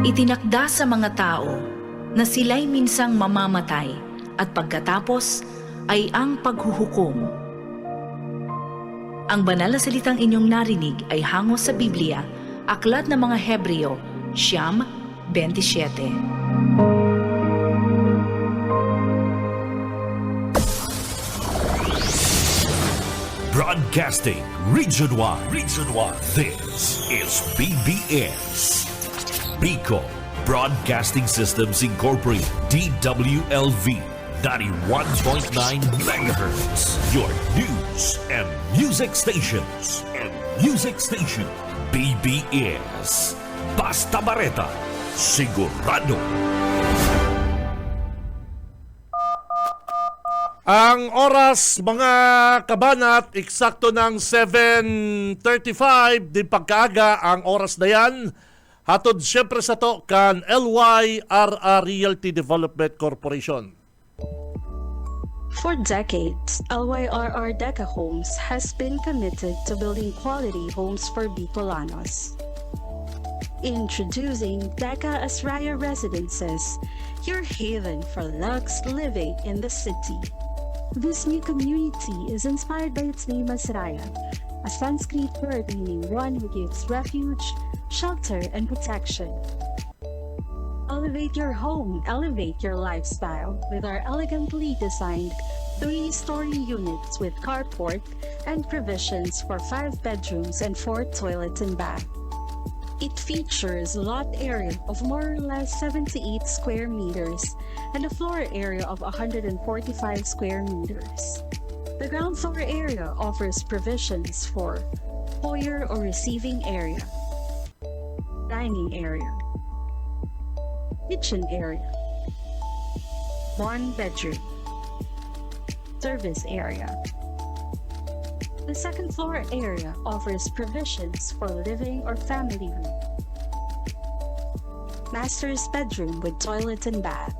Itinakda sa mga tao na sila'y minsang mamamatay at pagkatapos ay ang paghuhukom. Ang banal na salitang inyong narinig ay hango sa Biblia, Aklat ng mga Hebreo, 9:27. Broadcasting Region 1. This is BBS. Bicol Broadcasting Systems Incorporated. DWLV 91.9 MHz. Your news and music stations. BBS. Basta Bareta. Sigurado. Ang oras, mga kabanat, eksakto ng 7:35, din pagkaaga ang oras na yan. Hatod siyempre sa to kan LYRR Realty Development Corporation. For decades, LYRR Deca Homes has been committed to building quality homes for Bicolanos. Introducing Deca Asraya Residences, your haven for luxe living in the city. This new community is inspired by its name Asraya, a Sanskrit word meaning one who gives refuge, shelter, and protection. Elevate your home, elevate your lifestyle with our elegantly designed 3-story units with carport and provisions for 5 bedrooms and 4 toilets and bath. It features lot area of more or less 78 square meters and a floor area of 145 square meters. The ground floor area offers provisions for foyer or receiving area, dining area, kitchen area, 1 bedroom, service area. The second floor area offers provisions for living or family room, master's bedroom with toilet and bath,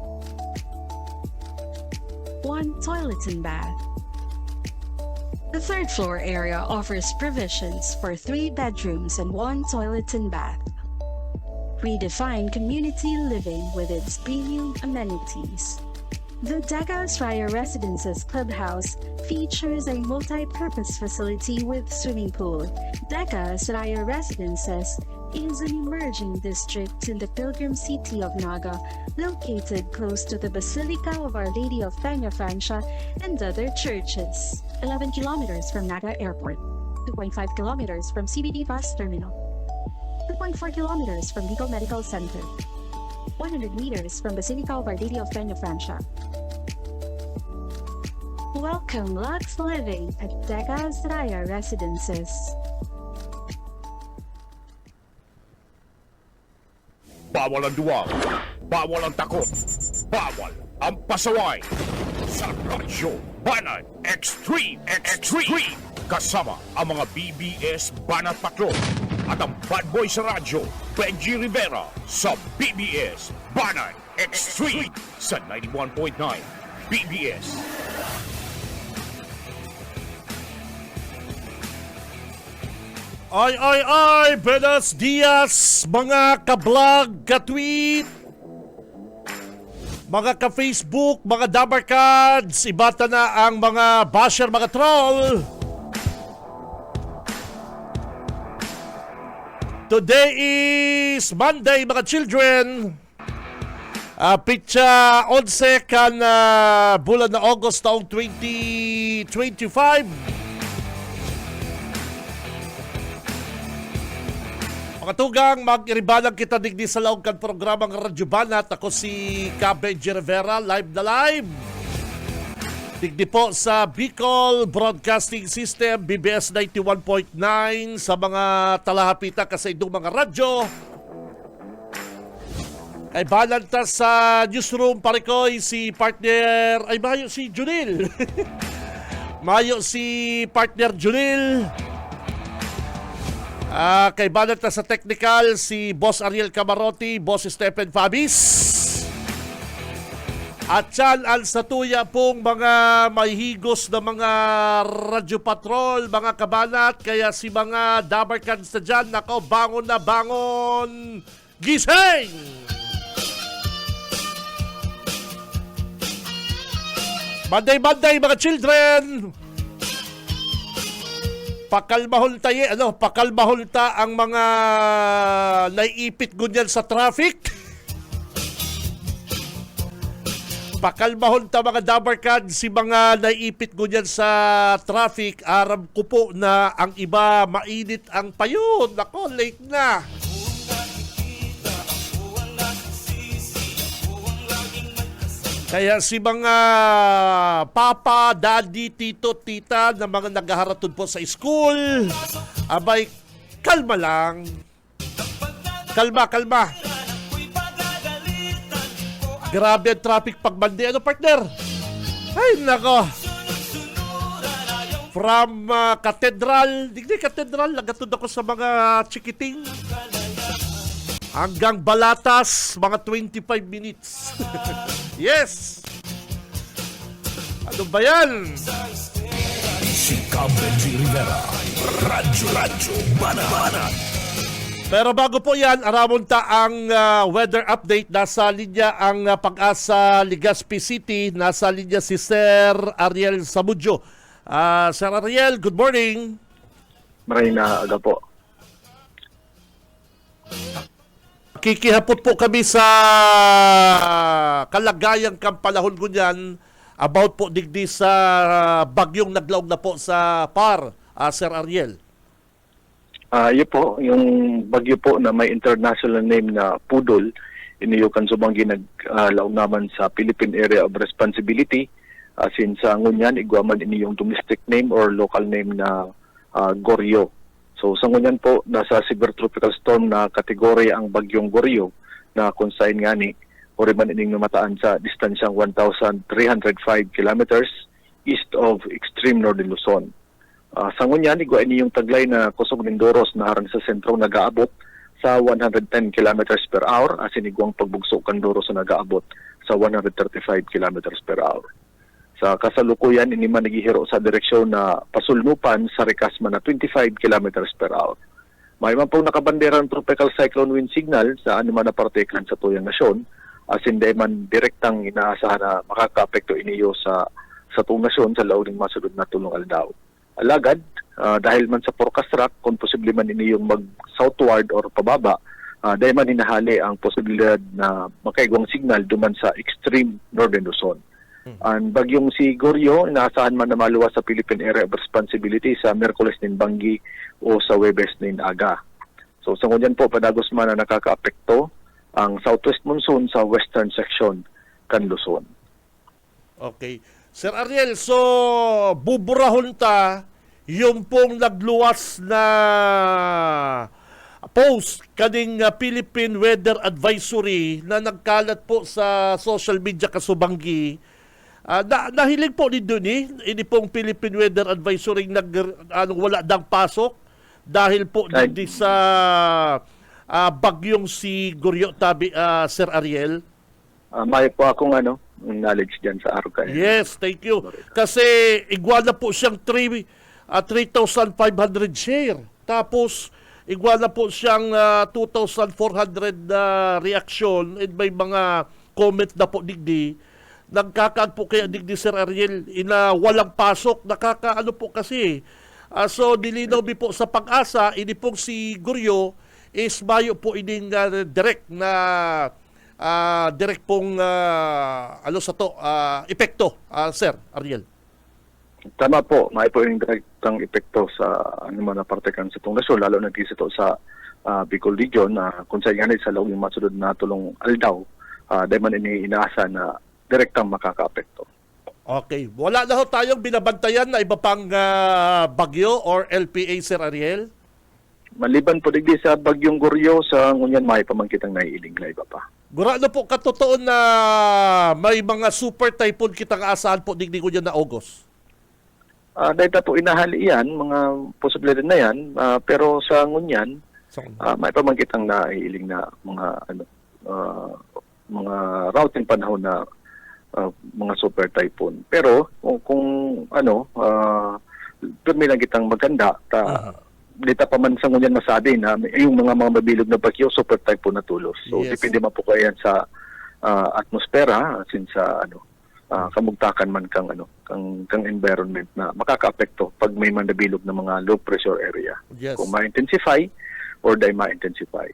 1 toilet and bath. The third floor area offers provisions for 3 bedrooms and 1 toilet and bath. Redefine community living with its premium amenities. The Deca Asraya Residences Clubhouse features a multi-purpose facility with swimming pool. Deca Asraya Residences is an emerging district in the pilgrim city of Naga, located close to the Basilica of Our Lady of Peña Francia and other churches. 11 kilometers from Naga Airport, 2.5 kilometers from CBD Bus Terminal, 2.4 kilometers from Bicol Medical Center, 100 meters from Basilica of Our Lady of Peña Francia. Welcome Lux Living at Deca Asraya Residences. Bawal ang duwag, bawal ang takot, bawal ang pasaway. Sa Radyo Banat Extreme kasama ang mga BBS Banat Patrol at ang bad boy sa radyo, Benji Rivera sa BBS Banat Extreme sa 91.9 BBS. Ay, buenos dias, mga ka-vlog, ka-tweet, mga ka-Facebook, mga dabarkads, ibata na ang mga basher, mga troll. Today is Monday, mga children. Pitsa 11 kan bulan na August taong 2025. Mga tugang, mag-iribalang kita digdi sa laong kan programang Radyo Banat. Ako si Benji Rivera, live na live. Digdi po sa Bicol Broadcasting System, BBS 91.9, sa mga talahapita kasi itong mga radyo. Kay balanta sa newsroom, parikoy, si partner, ay mayo si Junil. Mayo si partner Junil. Kay balanta sa technical, si Boss Ariel Camarotti, Boss Stephen Fabis. At yan ang satuya pong mga mahihigos na mga radyo patrol, mga kabanat. Kaya si mga dabarkans na dyan, nako, bangon na bangon. Gising! Monday, mga children! Pakalmahon ta ang mga naiipit gunyan sa traffic. Pakalmahon ta mga dabarkad si mga naiipit gunyan sa traffic. Aram ko po na ang iba mainit ang payon. Nako, late na. Kaya si mga papa, daddy, tito, tita na mga naghaharatod po sa school, abay, kalma lang. Kalma. Grabe ang traffic pag Monday. Ano, partner? Ay, nako. From Cathedral, digdi Cathedral, nagatod ako sa mga chikiting. Hanggang Balatas, mga 25 minutes. Yes! Ano ba yan? Si Benji Rivera, Radyo Banana. Pero bago po yan, aramon ta ang weather update. Nasa linya ang Pag-asa Legazpi City. Nasa linya si Sir Ariel Samudjo. Sir Ariel, good morning. Maraming aga po. Kikihapot po kami sa kalagayang kampalahon gunyan about po digdi sa bagyong naglaog na po sa PAR, Sir Ariel. Yun po, yung bagyo po na may international name na Pudol, iniyukan subanggi naglaog naman sa Philippine Area of Responsibility. Since ngunyan, igwaman ini yung domestic name or local name na Goryo. So sa ngunyan po, nasa severe tropical storm na kategorya ang bagyong Goryo na kung saan nga ni, o man ining namataan sa distansyang 1,305 kilometers east of extreme northern Luzon. Sa ngunyan, igwa ini yung taglay na kusog Mindoros na harang sa sentro nagaabot sa 110 kilometers per hour, as inigwang pagbugso Kandoros na nagaabot sa 135 kilometers per hour. Sa kasalukuyan, ini man nagihiro sa direksyon na pasulnupan sa Recasma na 25 kilometers per hour. May man pong nakabanderang tropical cyclone wind signal sa anuman na partikan sa tuyang nasyon, as hindi man direktang inaasahan na makaka-apekto iniyo sa tuyang nasyon sa laon ng masulod na tulong aldaw. Alagad, dahil man sa forecast track, kung posible man ini yung mag-southward or pababa, dahil man hinahali ang posibilidad na makaigwang signal duman sa extreme northern Luzon. Ang bagyong si Goryo, inaasahan man na maluwas sa Philippine Area of Responsibility sa Miyerkules nin Banggi o sa Webes nin Aga. So sa ngunyan po, padagos man na nakaka-apekto ang southwest monsoon sa western section kan Luzon. Okay. Sir Ariel, so buburahon ta yung pong nagluwas na post kaning Philippine Weather Advisory na nagkalat po sa social media kasubanggi. Nahilig po ni Duni, ini pong Philippine Weather Advisory wala dang pasok dahil po di sa bagyong si Goryo tabi, Sir Ariel. May po akong knowledge dyan sa araw kayo. Yes, thank you. Kasi igwala po siyang 3,500 share. Tapos igwala po siyang 2,400 reaction and may mga comment na po digdi. Nagkakaan po kaya digdi Sir Ariel ina walang pasok, nakakaano po kasi. So dilinaw po sa Pag-asa, ini pong si Goryo is bayo po ining direct na direct pong epekto, Sir Ariel. Tama po, may po yung direktang epekto sa anuman na parte kan sa itong nasyon, lalo na dito sa Bicol Region, kung saan yan sa loob yung masunod na tulong aldaw, dahil man inaasa na direktang makaka-apekto. Okay. Wala na ho tayong binabantayan na iba pang bagyo or LPA, Sir Ariel? Maliban po digdi sa bagyong Goryo, sa ngunyan may pamangkitang naiiling na iba pa. Gurado po katotoo na may mga super typhoon kitang aasahan po digdi ko dyan na August? Dahil po inahali yan, mga posibilidad na yan, pero sa ngunyan, may pamangkitang naiiling na mga routing panahon na mga super typhoon. Pero kung pirmi lang kitang maganda, dita pa man sa ngunyan masabi na yung mga mabilog na bagyo super typhoon na tulos. So Yes. depende man po kayan sa atmosfera since sa kamugtakan man kang environment na makakaapekto pag may mandabilog na mga low pressure area. Yes. Kung ma-intensify or di ma-intensify.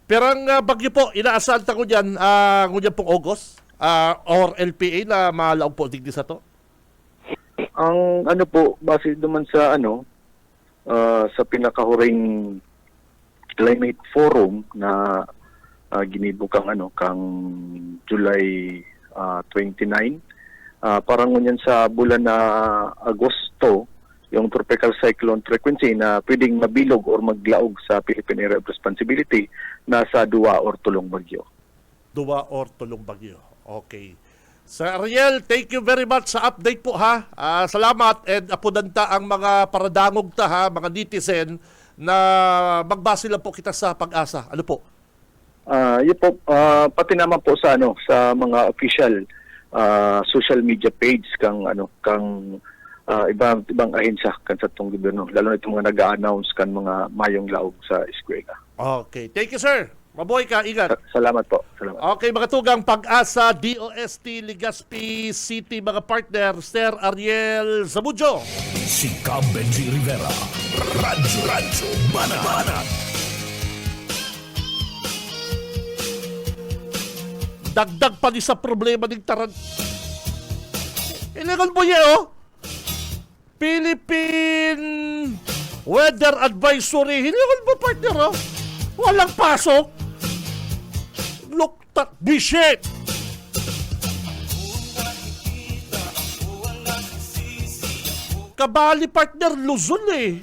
Pero ang bagyo po, inaasahan ta ko dyan, ngunyan pong August or LPA na malaog po digdi sa to? Ang po, base naman sa sa pinakahuring climate forum na ginibukang kang July 29, parang ngunyan sa bulan na Agosto, yung tropical cyclone frequency na pwedeng mabilog or maglaog sa Philippine Area of Responsibility nasa 2 or 3 bagyo. 2 or 3 bagyo. Okay. Sir Ariel, thank you very much sa update po ha. Salamat and apodanta ang mga paradangog ta ha, mga netizen na magbase lang po kita sa Pag-asa. Ano po? Yun po, pati naman po sa sa mga official social media page kang ibang ahensya kan sa tong gobyerno, lalo na itong mga nag-a-announce kan mga mayong laog sa eskwela. Okay. Thank you, sir. Mabuhay ka. Ingat. Salamat po. Salamat. Okay, mga tugang Pag-asa, DOST, Legazpi City, mga partner, Sir Ariel Zamudio. Si Cab Benji Rivera. Radyo Banat. Dagdag pa ni sa problema ng taran. Illegal mo niya, oh. Philippine Weather Advisory. Illegal mo, partner, oh. Walang pasok. Look at this shit. Kabali, partner, Luzon, eh.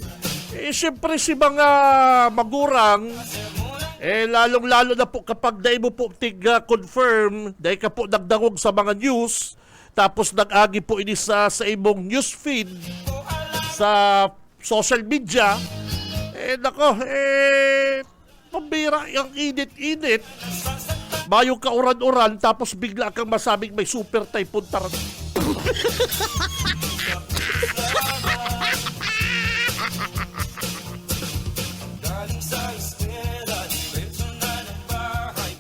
Siyempre si mga magurang, lalong-lalo na po kapag dahil mo po confirm, dahil ka po nagdangog sa mga news, tapos nag-agi po ini sa imong news feed, sa social media, pambira yung init-init, mayong kauran-uran, tapos bigla kang masabing may super typhoon taran.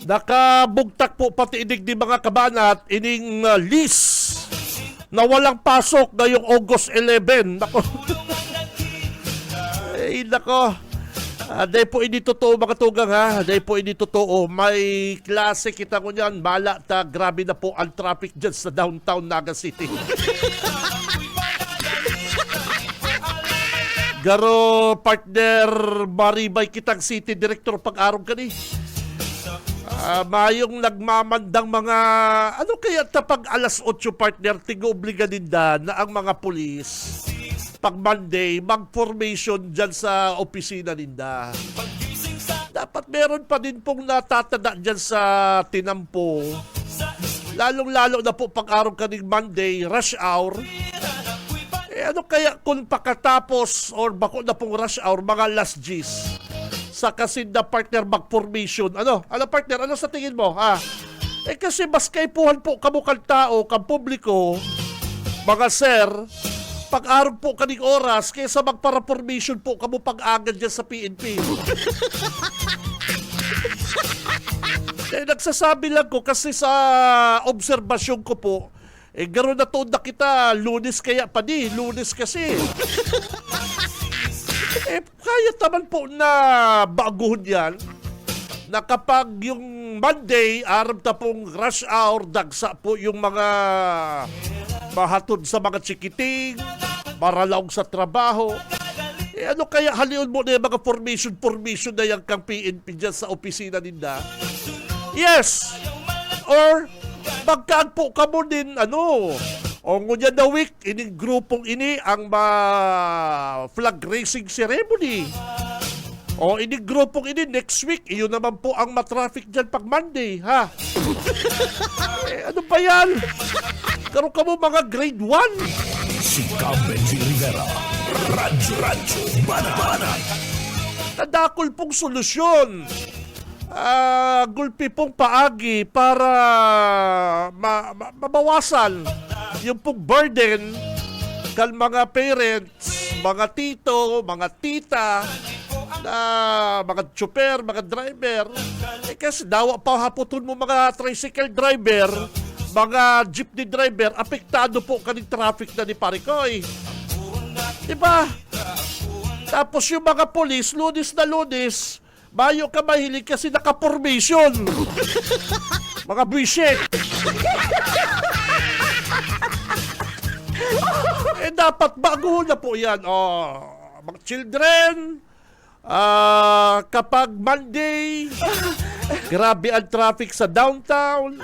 Nakabugtak po pati inig di mga kabanat ining list na walang pasok ngayong August 11. Nako. Nako. Dahil po hindi totoo mga tugang ha. Dahil po hindi totoo. May klase kita ko niyan. Bala ta. Grabe na po ang traffic dyan sa downtown Naga City. Garo partner Maribay kitang City Director pag-araw ka ni. Mayong nagmamandang mga ano kaya tapag alas 8 partner tigo-obliga ninda na ang mga pulis pag Monday mag-formation dyan sa opisina ninda. Dapat meron pa din pong natatada dyan sa tinampo. Lalong-lalo na po pag-araw kaning Monday, rush hour. Ano kaya kung pakatapos or bako na pong rush hour, mga last G's sa kasinda partner mag-formation. Ano partner? Ano sa tingin mo? Kasi mas kaipuhan po kamukang tao, kang publiko, mga sir, pag-araw po kaning oras, kaysa magpara-formation po kamo pag-agad dyan sa PNP. Nagsasabi lang ko kasi sa obserbasyon ko po, gano'n na toon na kita, Lunes kaya pa di, Lunes kasi. Kaya naman po na baguhon yan na kapag yung Monday, araw na pong rush hour, dagsa po yung mga mahatod sa mga chikiting, maralaog sa trabaho. Ano kaya halion mo na yung mga formation na yung kang PNP dyan sa opisina ninda? Yes! Or magkaan po ka mo din, o ngunya na week, ining grupong ini ang flag raising ceremony. O ining grupong ini next week, iyon naman po ang matraffic dyan pag Monday, ha? Ano ba yan? Karoon ka mo mga grade 1. Si Cab Benji Rivera. Radyo Banat. Nadakol pong solusyon. Gulpi pong paagi para mabawasan yung pong burden kan mga parents, mga tito, mga tita, na mga tsuper, mga driver. Kasi dawa pa haputon mo mga tricycle driver, mga jeepney driver, apektado po kaning traffic na ni Parikoy. Diba? Tapos yung mga polis, lunes na lunes, mayo ka mahilig kasi naka-formation. Mga buwisit. Dapat bago na po yan. Mga children, kapag Monday, grabe ang traffic sa downtown.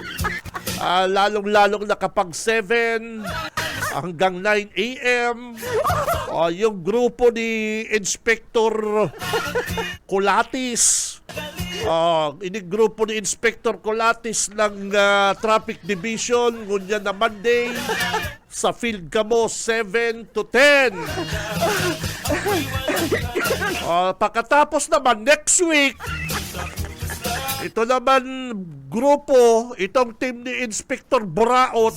Lalong-lalong na kapag 7 hanggang 9 a.m. Yung grupo ni Inspector Colatis. Ini grupo ni Inspector Colatis ng Traffic Division, ngunyan na Monday, sa field kamo 7 to 10. Pagkatapos naman, next week, ito naman grupo, itong team ni Inspector Boraot.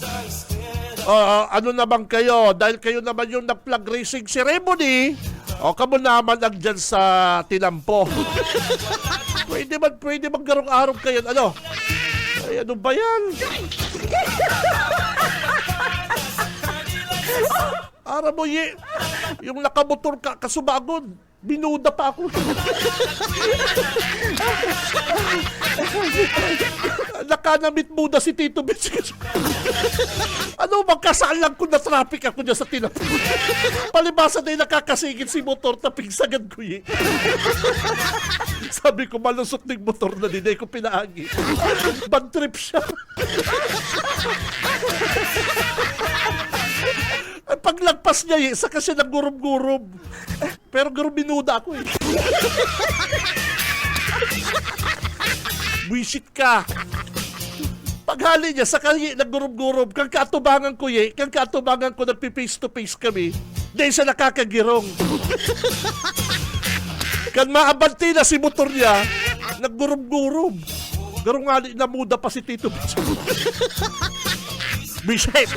Ano naman kayo? Dahil kayo naman yung nag-flag racing ceremony, kamo naman ang dyan sa tinampo. Pwede bang garong-arong kayo? Ano? Ay, ano ba yan? Ara mo, yung nakamotor ka, kasubagod, binuda pa ako. Nakanamit muna si Tito Benz. Ano, magkasalang ko na traffic ako dyan sa tinapos. Palibasa na yung nakakasigit si motor, tapigsagan ko Sabi ko, malusok ng motor na din, ko pinaagi. Bad trip siya. Paglagpas niya, saka siya naggurum-gurum. Pero binuda ako Wisit ka. Paghali niya, saka naggurum-gurum. Kang kaatubangan ko nagpi-face to face kami. Dahil siya nakakagirong. Kan maabanti na si motor niya, naggurum-gurum. Garong nga na muda pa si Tito Bishop.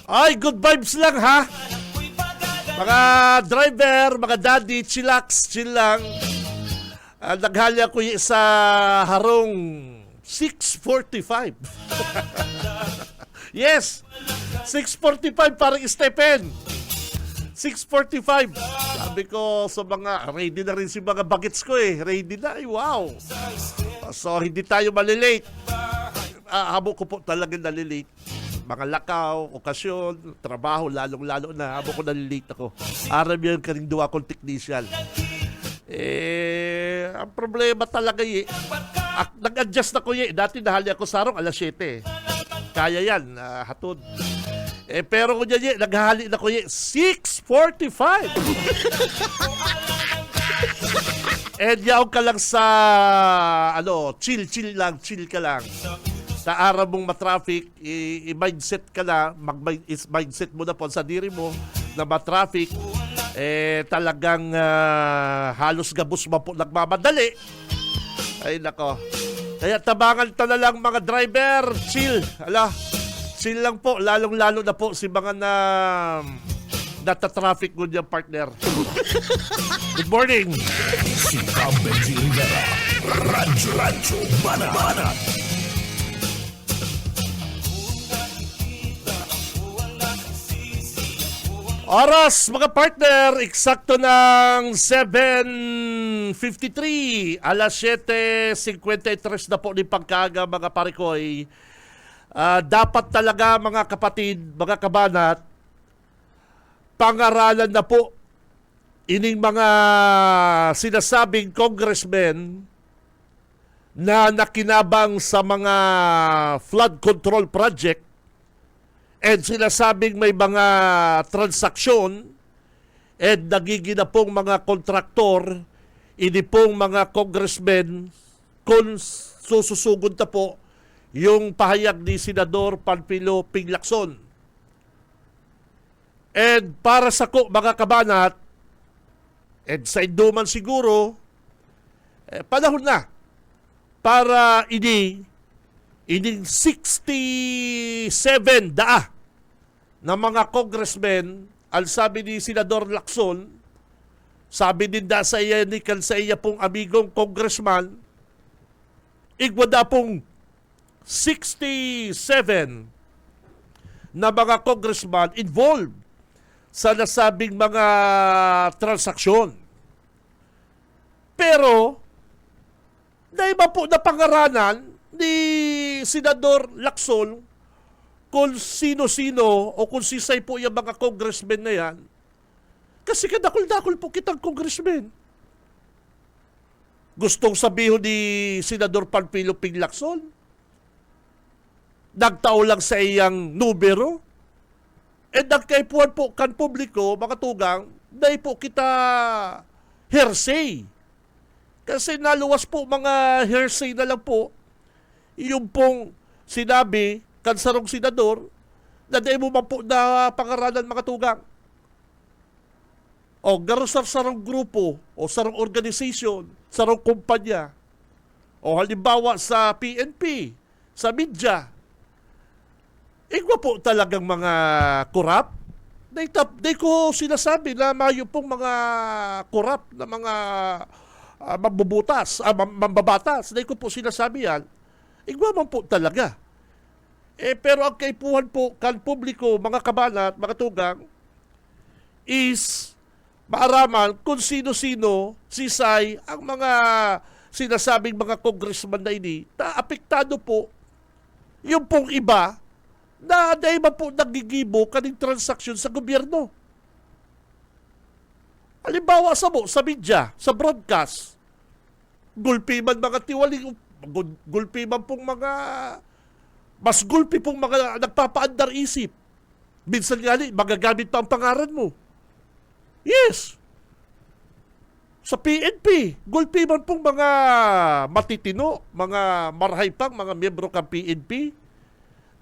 Ay, good vibes lang ha. Mga driver, mga daddy, chill lang. Naghalya ko sa harong 6:45. Yes, 6:45 parang Stephen. 6:45. Sabi ko sa mga, ready na rin si mga bagets ko Ready na, wow. So, hindi tayo malilate. Habo ko po talaga nalilate. Mga lakaw, okasyon, trabaho, lalong-lalo na habo ko nalilate ako. Aram yan karing duwa kong technician. Ang problema talaga nag-adjust ako Dati nahali ako sa harong alas 7. Kaya yan, hatod. Pero kung yan naghahali na ko 6:45. Yaw ka lang sa, chill ka lang. Sa araw mong matraffic, i-mindset ka na, mindset mo na po sa diri mo na matraffic, talagang halos gabos po nagmamadali. Ay nako. Kaya tabangan ta na lang mga driver, chill. Chill lang po, lalong-lalo na po si mga nata-traffic good yung partner. Good morning. Si Benji Rivera, Radyo Banat. Oras, mga partner, eksakto ng 7:53. Alas 7:53 na po ni pagkaga, mga parikoy. Dapat talaga, mga kapatid, mga kabanat, pangaralan na po ining mga sinasabing congressmen na nakinabang sa mga flood control project and sinasabing may mga transaksyon and nagiging na pong mga kontraktor, ini pong mga congressmen kung sususugod na po yung pahayag ni Senador Panfilo Pinglacson. And para sa mga kabanat, and sa induman siguro, panahon na para ining 67 ng mga congressmen, ang sabi ni Senador Lacson, sabi din da sa iya ni sa iya pong amigong congressman, igwa da pong 67 na mga congressman involved sa nasabing mga transaksyon. Pero, na iba po na pangaranan ni Senador Lacson kung sino-sino o kung sisay po yung mga congressmen na yan. Kasi kadakol-dakol po kitang congressmen. Gustong sabihin ni Senador Panfilo Ping Lacson, nagtao lang sa iyang numero, at nagkaipuan po kan publiko, mga tugang, dahil po kita hearsay. Kasi naluwas po mga hearsay na lang po, yung pong sinabi, kansarong senador, na dahil mo man po na pangaralan mga tugang. O garo sa sarong grupo, o sarong organization, sarong kumpanya, o halimbawa sa PNP, sa media, igwa po talagang mga korap. Day ko sinasabi na mayo pong mga korap na mga mambabatas. Day ko po sinasabi yan. Igwa man po talaga. Pero ang kaipuhan po kan publiko, mga kabanat, mga tugang, is maaraman kung sino-sino sisay ang mga sinasabing mga congressman na ini na apektado po yung pong iba na dahil ba po nagigibo kaning transaksyon sa gobyerno. Halimbawa sa media, sa broadcast, gulpi man mga tiwaling, gulpi man pong mga, mas gulpi pong mga nagpapaandar isip. Minsan nga magagamit pa ang pangaran mo. Yes. Sa PNP, gulpi man pong mga matitino, mga marhay pang mga miyembro ng PNP,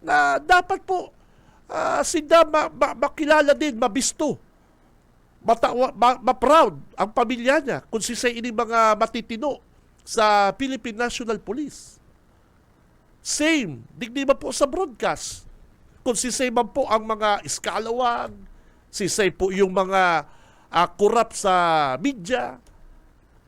na dapat po sila makilala din, mabisto, ma-proud ang pamilya niya kung sisay ini mga matitino sa Philippine National Police. Same, digdi ba po sa broadcast, kung sisay man po ang mga iskalawag, sisay po yung mga kurap sa media,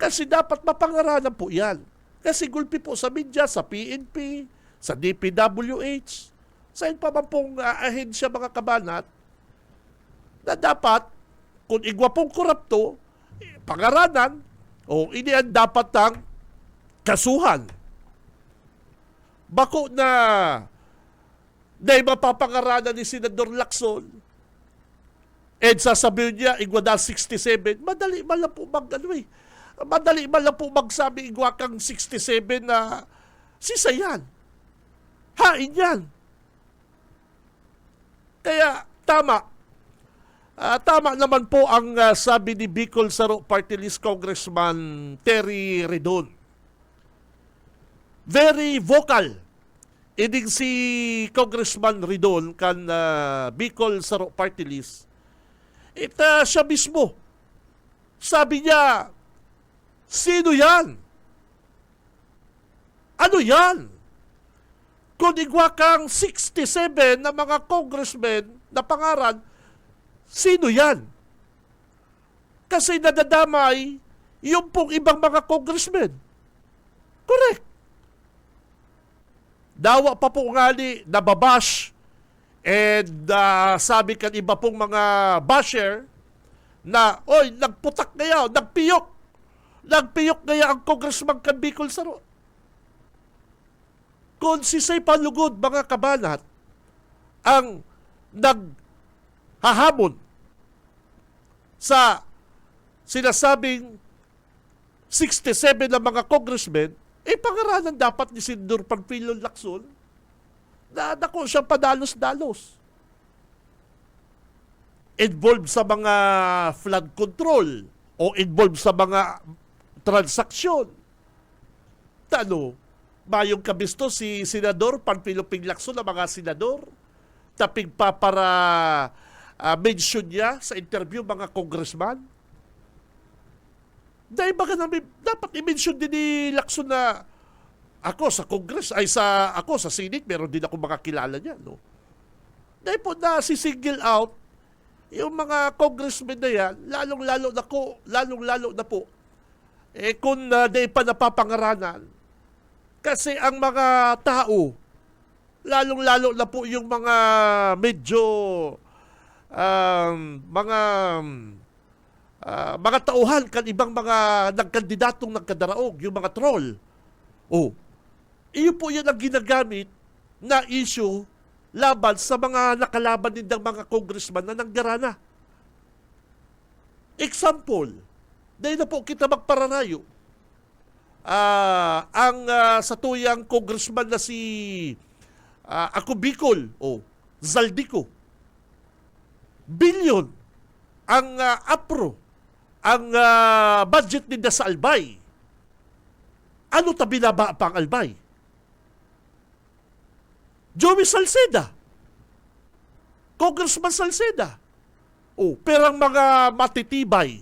kasi dapat mapangaralan po yan. Kasi gulpi po sa media, sa PNP, sa DPWH, sa pa man pong ahensya mga kabanat, na dapat, kung igwa pong korupto, pangaranan, o iniyan dapat ng kasuhan. Bako na dahil mapapangaranan ni Senador Lacson, sasabihin niya, igwa na 67, madali man lang po madali man lang po magsabi igwa kang 67 na sisayan. Hain yan. Kaya tama. Tama naman po ang sabi ni Bicol Saro Party List Congressman Terry Redon. Very vocal. Ining si Congressman Redon kan Bicol Saro Party List. Siya mismo. Sabi niya, sino yan? Ano yan? Kung igwa kang 67 na mga congressmen na pangaran, sino yan? Kasi nadadamay yung pong ibang mga congressmen. Correct. Dawa pa po nga ni nababash and sabi kan iba pong mga basher na, oy, nagputak ngayon, nagpiyok. Nagpiyok ngayon ang congressman kan Bicol Saro. Kung sisay palugod, mga kabanat, ang naghahamon sa sinasabing 67 na mga congressmen, pangaralan dapat ni Senador Panfilo Lacson na dako siyang padalos-dalos. Involved sa mga flood control o involved sa mga transaksyon. Tano, mayong kabisto si Senador Panfilo Ping Lacson na mga senador, taping pa para mention niya sa interview mga congressman. Dahil baga namin, dapat i-mention din ni Lacson na ako sa Congress, ako sa Senate, meron din ako mga kilala niya, no? dahil po na si-single out yung mga congressmen na yan, lalong-lalo na po, kung di pa napapangaranan, kasi ang mga tao, lalong-lalo na po yung mga medyo mga tauhan kan ibang mga nagkandidatong nagkadaraog, yung mga troll. Iyo po yan ang ginagamit na issue laban sa mga nakalaban nindang mga congressman na nanggarana. Example, dahil na po kita magparanayo, sa tuyang congressman na si Ako Bicol, Zaldico, bilyon ang APRO, ang budget nila sa Albay. Ano ta binaba pa ang Albay? Joey Salceda, Congressman Salceda. Pero ang mga matitibay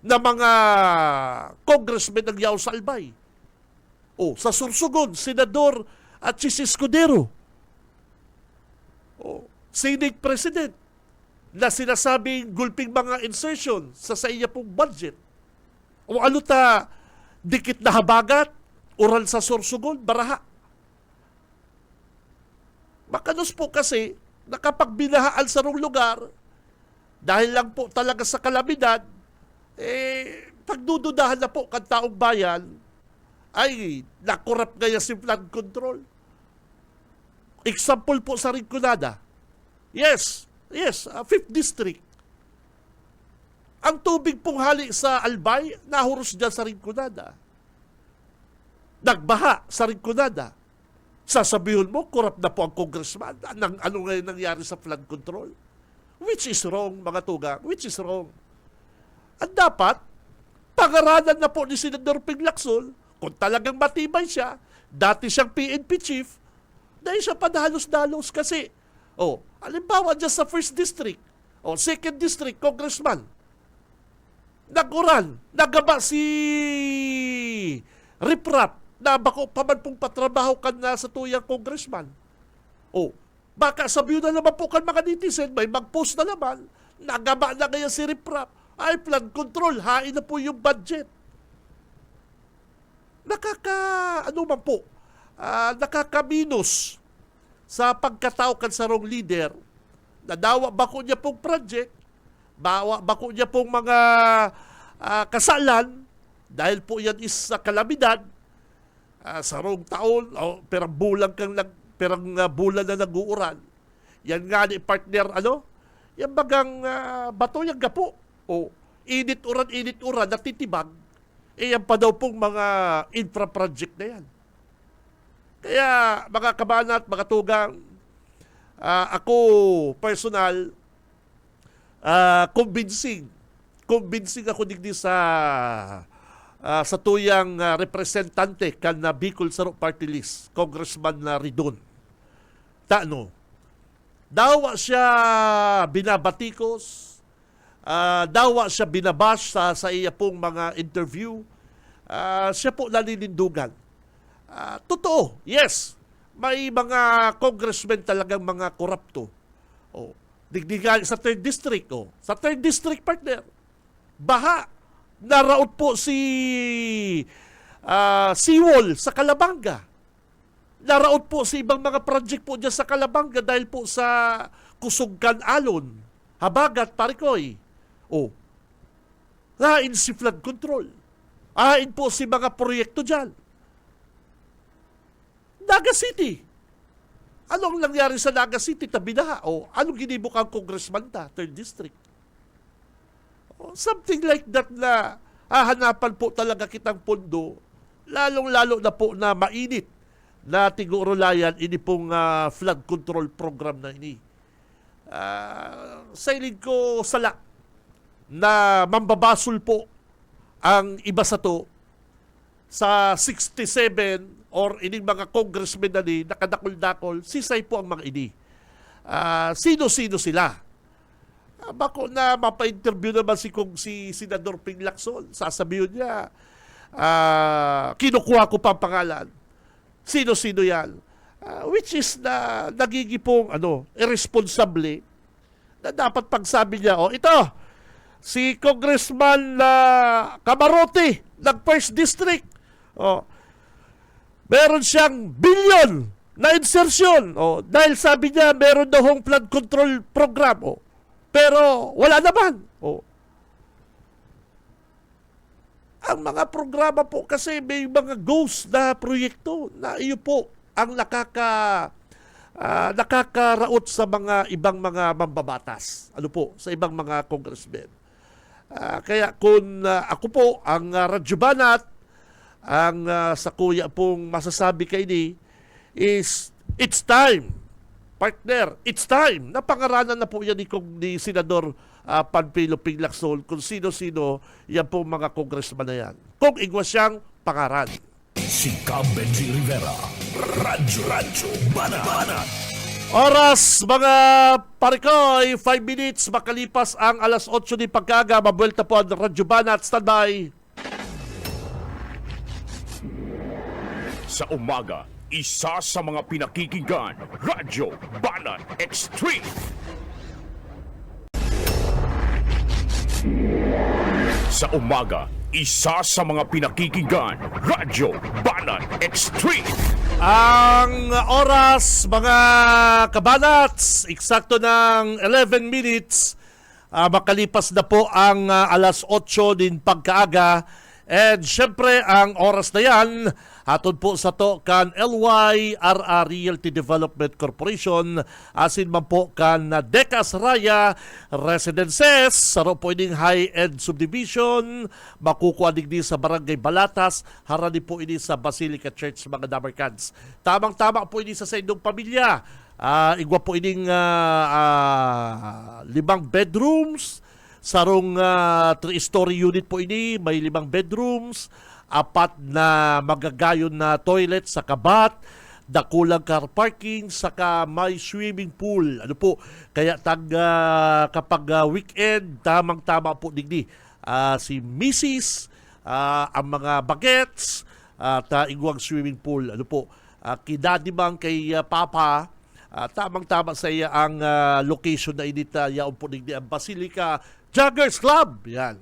na mga congressmen ng yaw sa Albay. Sa Sursugon, Senador at si Escudero. Senate President na sinasabing gulping mga insertion sa iya pong budget. Ano ta, dikit na habagat, oral sa Sursugon, Baraha. Makanos po kasi nakapagbinahaan sa rong lugar dahil lang po talaga sa kalamidad, pagdududahan na po kan taong bayan ay nakurap gaya si flood control. Example po sa Rinconada. Yes, 5th District. Ang tubig pong hali sa Albay, nahuros dyan sa Rinconada. Nagbaha sa Rinconada. Sasabihin mo, corrupt na po ang congressman. Ano ngayon nangyari sa flood control? Which is wrong, mga tugang. Which is wrong. At dapat, pangaralan na po ni Senador Ping Lacson, kung talagang matibay siya, dati siyang PNP chief, dahil siya padalos-dalos kasi, halimbawa dyan sa 1st District, 2nd District, congressman, naguran, nagaba si Riprap, na bako pa man pong patrabaho kan na sa tuyang congressman. Baka sabihin na naman po kan mga netizen, may mag-post na naman, nagaba na kaya si Riprap, ay flood control, hain na po yung budget. Nakakaminos sa pagkatao kan sa wrong leader, nadawa bako niya pong project, bawa bako niya pong mga kasalan, dahil po yan is sa kalamidad, sa rong taon, perang bulan na nag-uuran. Yan nga ni partner, yan bagang bato yung gapo. Init uran, natitibag. Yan pa daw pong mga infra project na yan. Kaya, mga kabanat, mga tugang, ako, personal, convincing ako digdi sa tuyang representante kan na Bicol Saro Party List, Congressman na Ridon. Dawa siya binabatikos, dawa siya binabash sa iya pong mga interview, siya po nalilindugan. Totoo, yes, may mga congressmen talagang mga korupto. Digdigan sa 3rd District, sa 3rd District, partner, baha. Naraot po si Seawall sa Calabanga. Naraot po si ibang mga project po dyan sa Calabanga dahil po sa Kusugkan Alon, Habagat, Parikoy. Hain si flood control. Hain po si mga proyekto dyan. Naga City. Anong nangyari sa Naga City? Tabinaha. Anong ginibok ang congressman ta? 3rd District. Something like that na hahanapan po talaga kitang pondo, lalong-lalo na po na mainit na tigurulayan ini pong flood control program na ini. Sa ilid ko sala na mambabasol po ang iba sa to sa 67 or ining mga congressmen na ni nakadakol-dakol, sisay po ang mga ini. Sino-sino sila? Bako na mapa-interview naman si Senador Ping Lacson. Sasabihin niya, kinukuha ko pa ang pangalan. Sino-sino yan? which is na nagigipong irresponsable na dapat pagsabi niya, ito, si Congressman Camarote ng 1st District, meron siyang bilyon na insertion. Dahil sabi niya, meron daw hong flood control program. Pero wala naman. Ang mga programa po kasi may mga ghost na proyekto na iyo po ang nakakaraot sa mga ibang mga mambabatas. Sa ibang mga congressmen. Kaya kung ako po, ang Radyo Banat, ang sa kuya pong masasabi kay ni is, it's time, partner, it's time. Napangaranan na po yan ni Senador Panfilo Lacson kung sino-sino yan po mga congressman na yan. Kung igwa siyang pangaran. Si Cab Benji Rivera, Radyo Banat. Oras, mga parikoy, 5 minutes makalipas ang alas 8 ni pagkaga. Mabuelta po ang Radyo Banat. Standby. Sa umaga, isa sa mga pinakikinggan, Radyo Banat Extreme. Sa umaga, isa sa mga pinakikinggan, Radyo Banat Extreme. Ang oras, mga kabanats, eksakto ng 11 minutes, makalipas na po ang alas 8 din pagkaaga. And syempre, ang oras na yan, hatod po sa to kan LYRR Realty Development Corporation, asin man po kan Decas Raya Residences, saro po ining high-end subdivision, makukuha digdi sa Barangay Balatas, harani po ini sa Basilica Church, mga Damercans. Tamang-tama po ini sa inyong pamilya. Igwa po ining 5 bedrooms, sarong 3-story unit po ini, may 5 bedrooms, 4 na magagayon na toilet sa kabat, dakulang car parking, saka may swimming pool. Kaya kapag weekend, tamang-tama po digdi si Mrs., ang mga bagets, at igwang swimming pool. Kidadimang kay Papa, tamang-tama sa iya ang location na inita, yaon po digdi ang Basilica Joggers Club. Yan.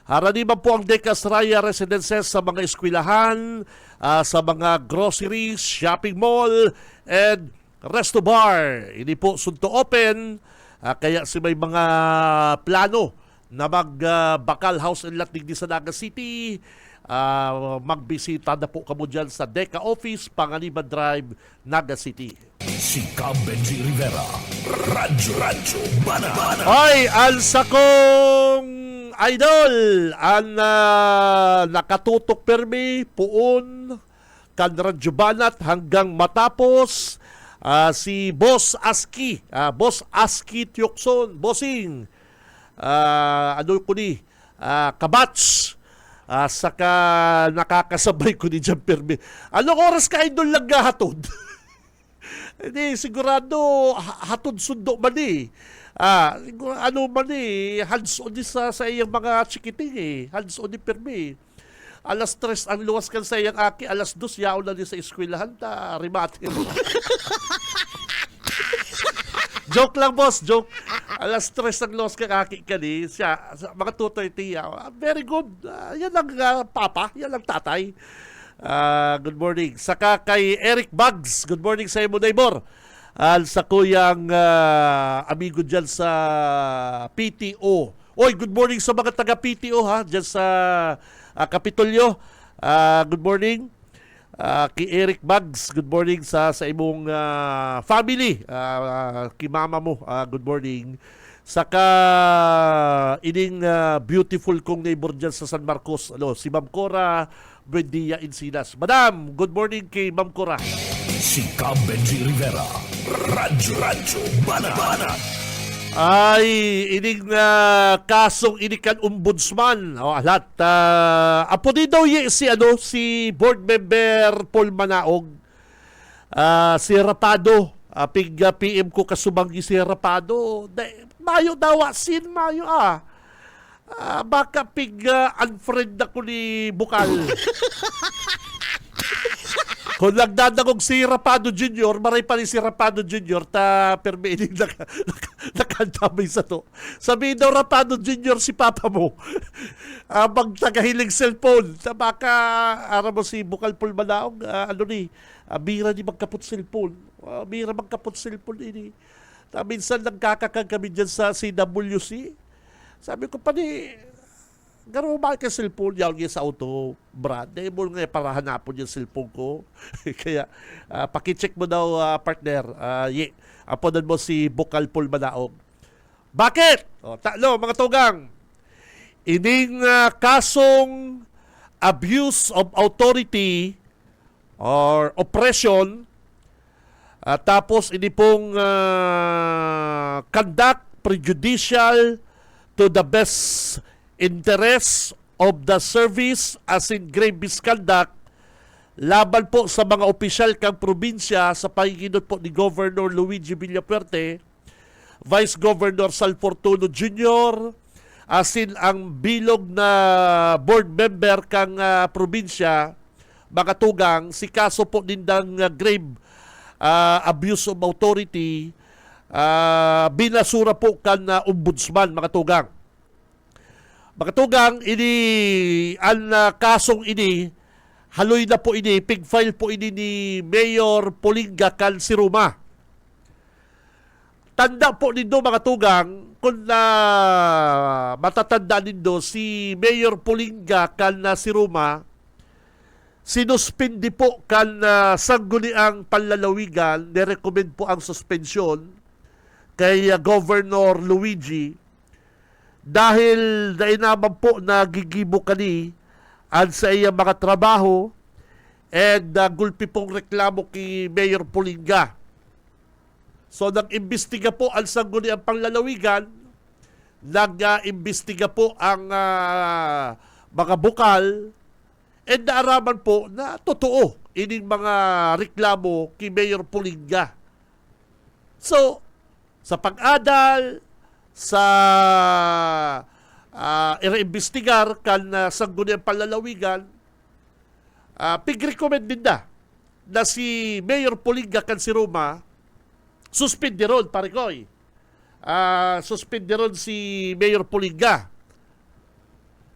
Harani man po ang Decas Raya Residences sa mga eskwelahan, sa mga groceries, shopping mall, and resto bar. Hindi po sunto open, kaya si may mga plano na magbakal house and lot digdi sa Naga City, magbisita na po kamo dyan sa Deca Office, Panganiban Drive, Naga City. Si Cab Benji Rivera, Radyo Banat. Hoy, ang sakong idol, ang nakatutok permi, puon, kan Radyo Banat hanggang matapos, si Boss Aski, Boss Aski Tiokson, Bossing, kabats, saka nakakasabay ko ni Jan Permi. Anong oras ka idol lang hatod? Hindi, sigurado hatod sundo man hands-on sa iyang mga chikiting hands-on ni Permi. Alas 3 ang luwas kan sa iyang aki, alas 2 yaon na din sa eskwelahan, rimate. Joke lang, boss, joke. Alas 3 ang luwas kang aki siya, mga 2:30 yaon. Very good. Yan lang papa, yan lang tatay. Good morning. Saka kay Eric Bugs, good morning sa imo, neighbor. Sa kuyang amigo dyan sa PTO. Oy, good morning sa mga taga-PTO dyan sa Kapitolyo. Good morning. Kay Eric Bugs, good morning sa imong family. Kay mama mo, good morning. Saka ining beautiful kong neighbor dyan sa San Marcos, si Ma'am Cora Buendia Encinas. Madam, good morning kay Ma'am Cora. Si Cab Benji Rivera, Radyo Banat. Ay, ining kasong inikan ombudsman. Alat. Apo din daw si board member Paul Manaog. Si Rapado. Pig PM ko kasubanggi si Rapado. Mayo daw sin mayo baka pig unfriend na ko ni Bukal. Kung nagdadagog si Rapado Jr., maray pa rin si Rapado Jr. ta permining nakandamay sa to. Sabihin daw Rapado Jr. si Papa mo. Magtagahiling cellphone. Ta baka ara mo si Bukal Pulmanaong bira di magkapot cellphone. Bira magkapot cellphone ini. Ta minsan nagkakakag kami dyan sa CWC. Sabi ko pa ni garo ba ka cellphone yaw sa auto, Brad? Dahil mo nga para hanapon yung cellphone ko. Kaya, pakicheck mo daw, partner. Aponan mo si Bukal Pulmanaong. Bakit? Mga tugang. Ining kasong abuse of authority or oppression, tapos ini pong conduct prejudicial to the best interest of the service as in grave misconduct laban po sa mga opisyal kang probinsya sa pahiginot po ni Governor Luigi Villapuerte, Vice Governor Salfortuno Jr., as in ang bilog na board member kang probinsya, mga tugang, si kaso po nindang grave abuse of authority, binasura po kan ombudsman, mga tugang. Makatugang, ang kasong ini, haloy na po ini, pig file po ini ni Mayor Polinga Calsiruma. Tanda po nindo mga tugang, kung matatanda nindo, si Mayor Polinga Calsiruma, sinuspindi po kan sangguniang panlalawigan, nirecommend po ang suspensyon kay Governor Luigi, dahil nainaman po na gigibo kani at sa iyang mga trabaho and gulpi pong reklamo kay Mayor Polinga. So nag-imbestiga po ang sangguniang panglalawigan, nag-imbestiga po ang mga bukal, and naaraman po na totoo ining mga reklamo kay Mayor Polinga. So, sa pag-adal, sa i-reimbestigar kan sangguniang panlalawigan, pig-recommend din na si Mayor Polinga Calsiruma suspindiron, parikoy. Suspindiron si Mayor Polinga.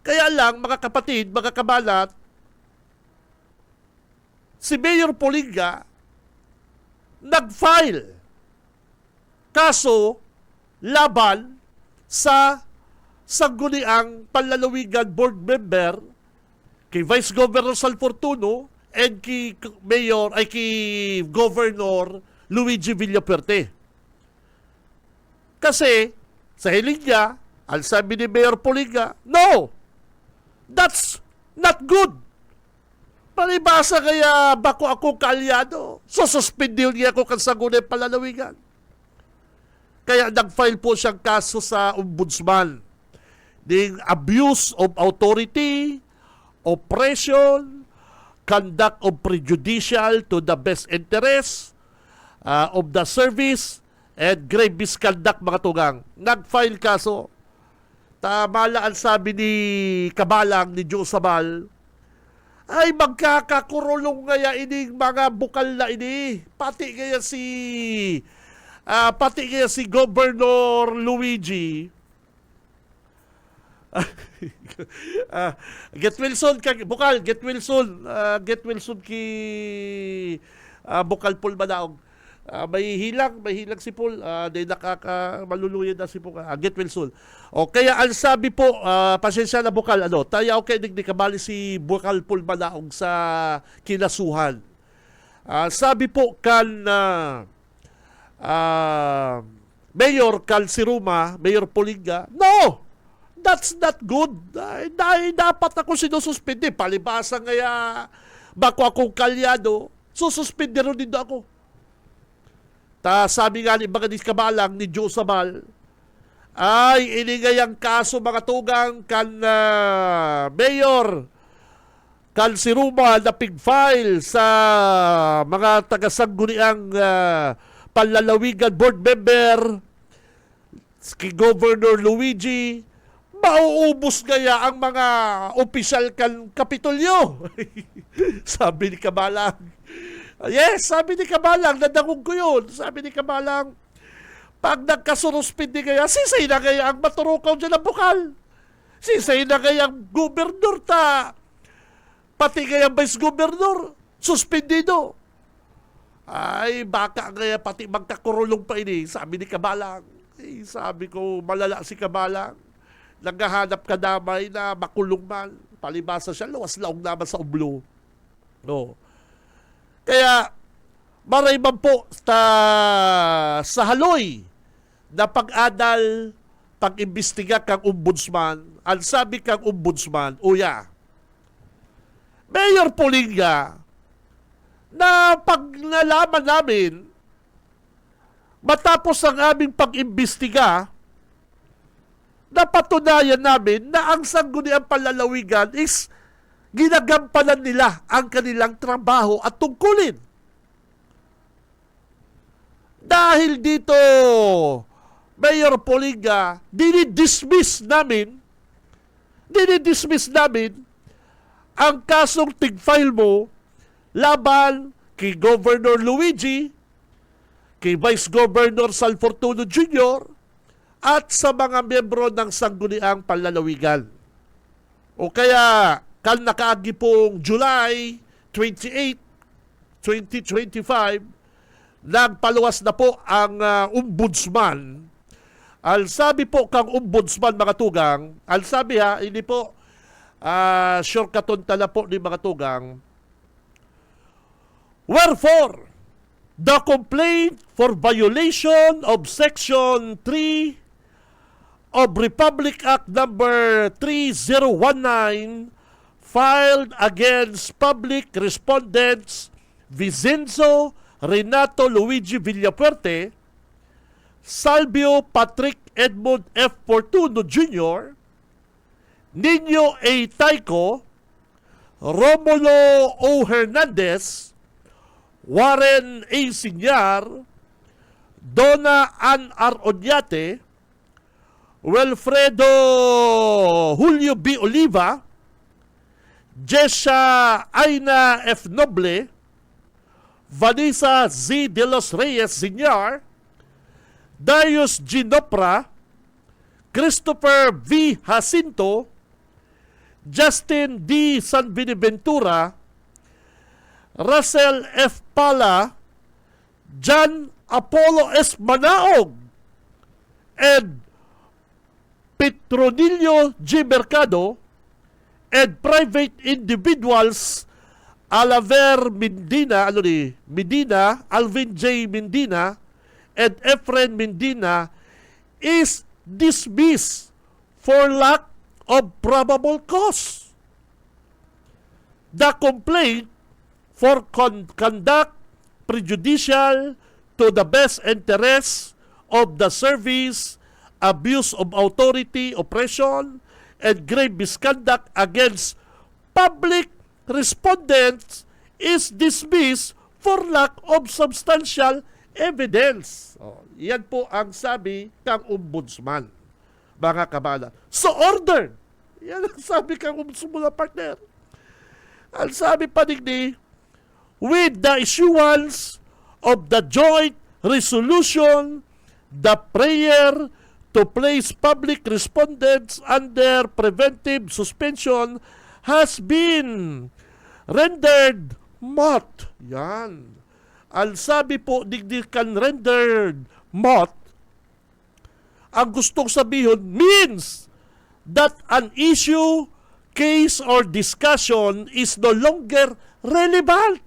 Kaya lang, mga kapatid, mga kabalat, si Mayor Polinga nag-file kaso laban sa sangguniang panlalawigan board member kay Vice Governor Salfortuno and kay Governor Luigi Villapuerte. Kasi sa hiling niya, ang sabi ni Mayor Polinga, no, that's not good. Palibasa kaya bako ako kaalyado, sususpendil niya ako kan sangguniang panlalawigan. Kaya nag-file po siyang kaso sa ombudsman ng abuse of authority, oppression, conduct of prejudicial to the best interest of the service, and grave misconduct, mga tugang. Nag-file kaso. Tamala ang sabi ni Kabalang, ni Joe Sabal, ay magkakakurulong kaya ining mga bukal na ini. Pati kaya si Governor Luigi. Get Wilson Bukal, get Wilson ki Bukal Pulmanaong. May hilang si Paul, dahil maluluyan na si Paul. Get Wilson. O kaya ang sabi po, pasensya na Bukal, tayo okay di kabali si Bukal Pulmanaong sa kinasuhan. Sabi po kan Mayor Calsiruma, Mayor Polinga, no! That's not good. Dapat ako sinususpindi. Palibasa ngaya bako akong kalyado, sususpindi rin din ako. Sabi nga ni mga Kabalang, ni Joe Sabal, ay inigay ang kaso, mga tugang kan Mayor Calsiruma na pig-file sa mga taga-sangguniang panlalawigan board member kay Governor Luigi, mauubos kaya ang mga opisyal kan Kapitolyo. Sabi ni Kabalang, Yes, sabi ni Kamalang, nadangog ko yun. Sabi ni Kamalang, pag nagkasuruspin di kaya, sisay na kaya ang maturukaw dyan ng bukal. Sisay na kaya ang gobernador ta. Pati kaya ang vice gobernador, suspendido. Ay, baka kaya pati magkakurulong pa ini, sabi ni Kamalang. Ay, sabi ko, malala si Kamalang. Naghahanap ka damay na makulong man. Palibasa siya, lawas-laong naman sa ublo. No. Kaya, maray man po sa haloy na pag-adal, pag-imbestiga kang ombudsman, ang sabi kang ombudsman, uya, Mayor Polinga, na pag nalaman namin, matapos ang aming pag-imbestiga, napatunayan namin na ang sangguniang panlalawigan is ginagampanan nila ang kanilang trabaho at tungkulin. Dahil dito, Mayor Polinga, dinidismiss namin ang kasong tig-file mo laban kay Governor Luigi, kay Vice Governor Sal Fortuno Jr., at sa mga miyembro ng sangguniang panlalawigan. O kaya, nakaagi pong July 28, 2025, nagpaluwas na po ang ombudsman. Al sabi po kang ombudsman, mga tugang, al sabi hindi po, sure katuntala po ni mga tugang, wherefore, the complaint for violation of Section 3 of Republic Act Number 3019 filed against public respondents Vicenzo Renato Luigi Villapuerte, Salvio Patrick Edmund F. Fortuno Jr., Nino A. Taico, Romulo O. Hernandez, Warren A. Sinyar, Donna Ann R. Oñate, Wilfredo Julio B. Oliva, Jesha Aina F. Noble, Vanessa Z. De Los Reyes Sinyar, Darius G. Nopra, Christopher V. Jacinto, Justin D. San Beniventura, Russell F. Pala, John Apollo S. Manaog, and Petronilio G. Mercado, and private individuals Alaver Medina, Alvin J. Medina, and Efren Medina is dismissed for lack of probable cause. The complaint for conduct prejudicial to the best interests of the service, abuse of authority, oppression, and grave misconduct against public respondents is dismissed for lack of substantial evidence. Yan po ang sabi ng ombudsman, mga kabala. So ordered. Yan ang sabi ng ombudsman, partner. Ang sabi pa ni, with the issuance of the joint resolution, the prayer to place public respondents under preventive suspension has been rendered moot. Yan. Ang sabi po, digdikan rendered moot, ang gustong sabihin means that an issue, case, or discussion is no longer relevant,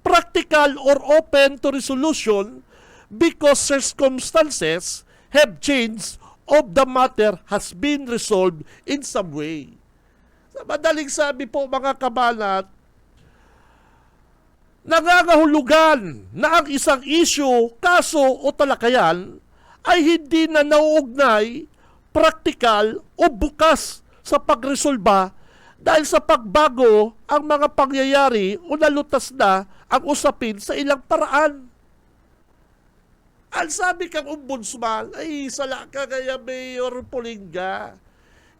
practical, or open to resolution because circumstances have changed of the matter has been resolved in some way. Sa madaling sabi po, mga kabalat, nangangahulugan na ang isang issue, kaso o talakayan ay hindi na nauugnay, praktikal o bukas sa pagresolba dahil sa pagbago ang mga pangyayari o nalutas na ang usapin sa ilang paraan. Ang sabi kang ombudsman, ay sala ka kaya Mayor Polinga.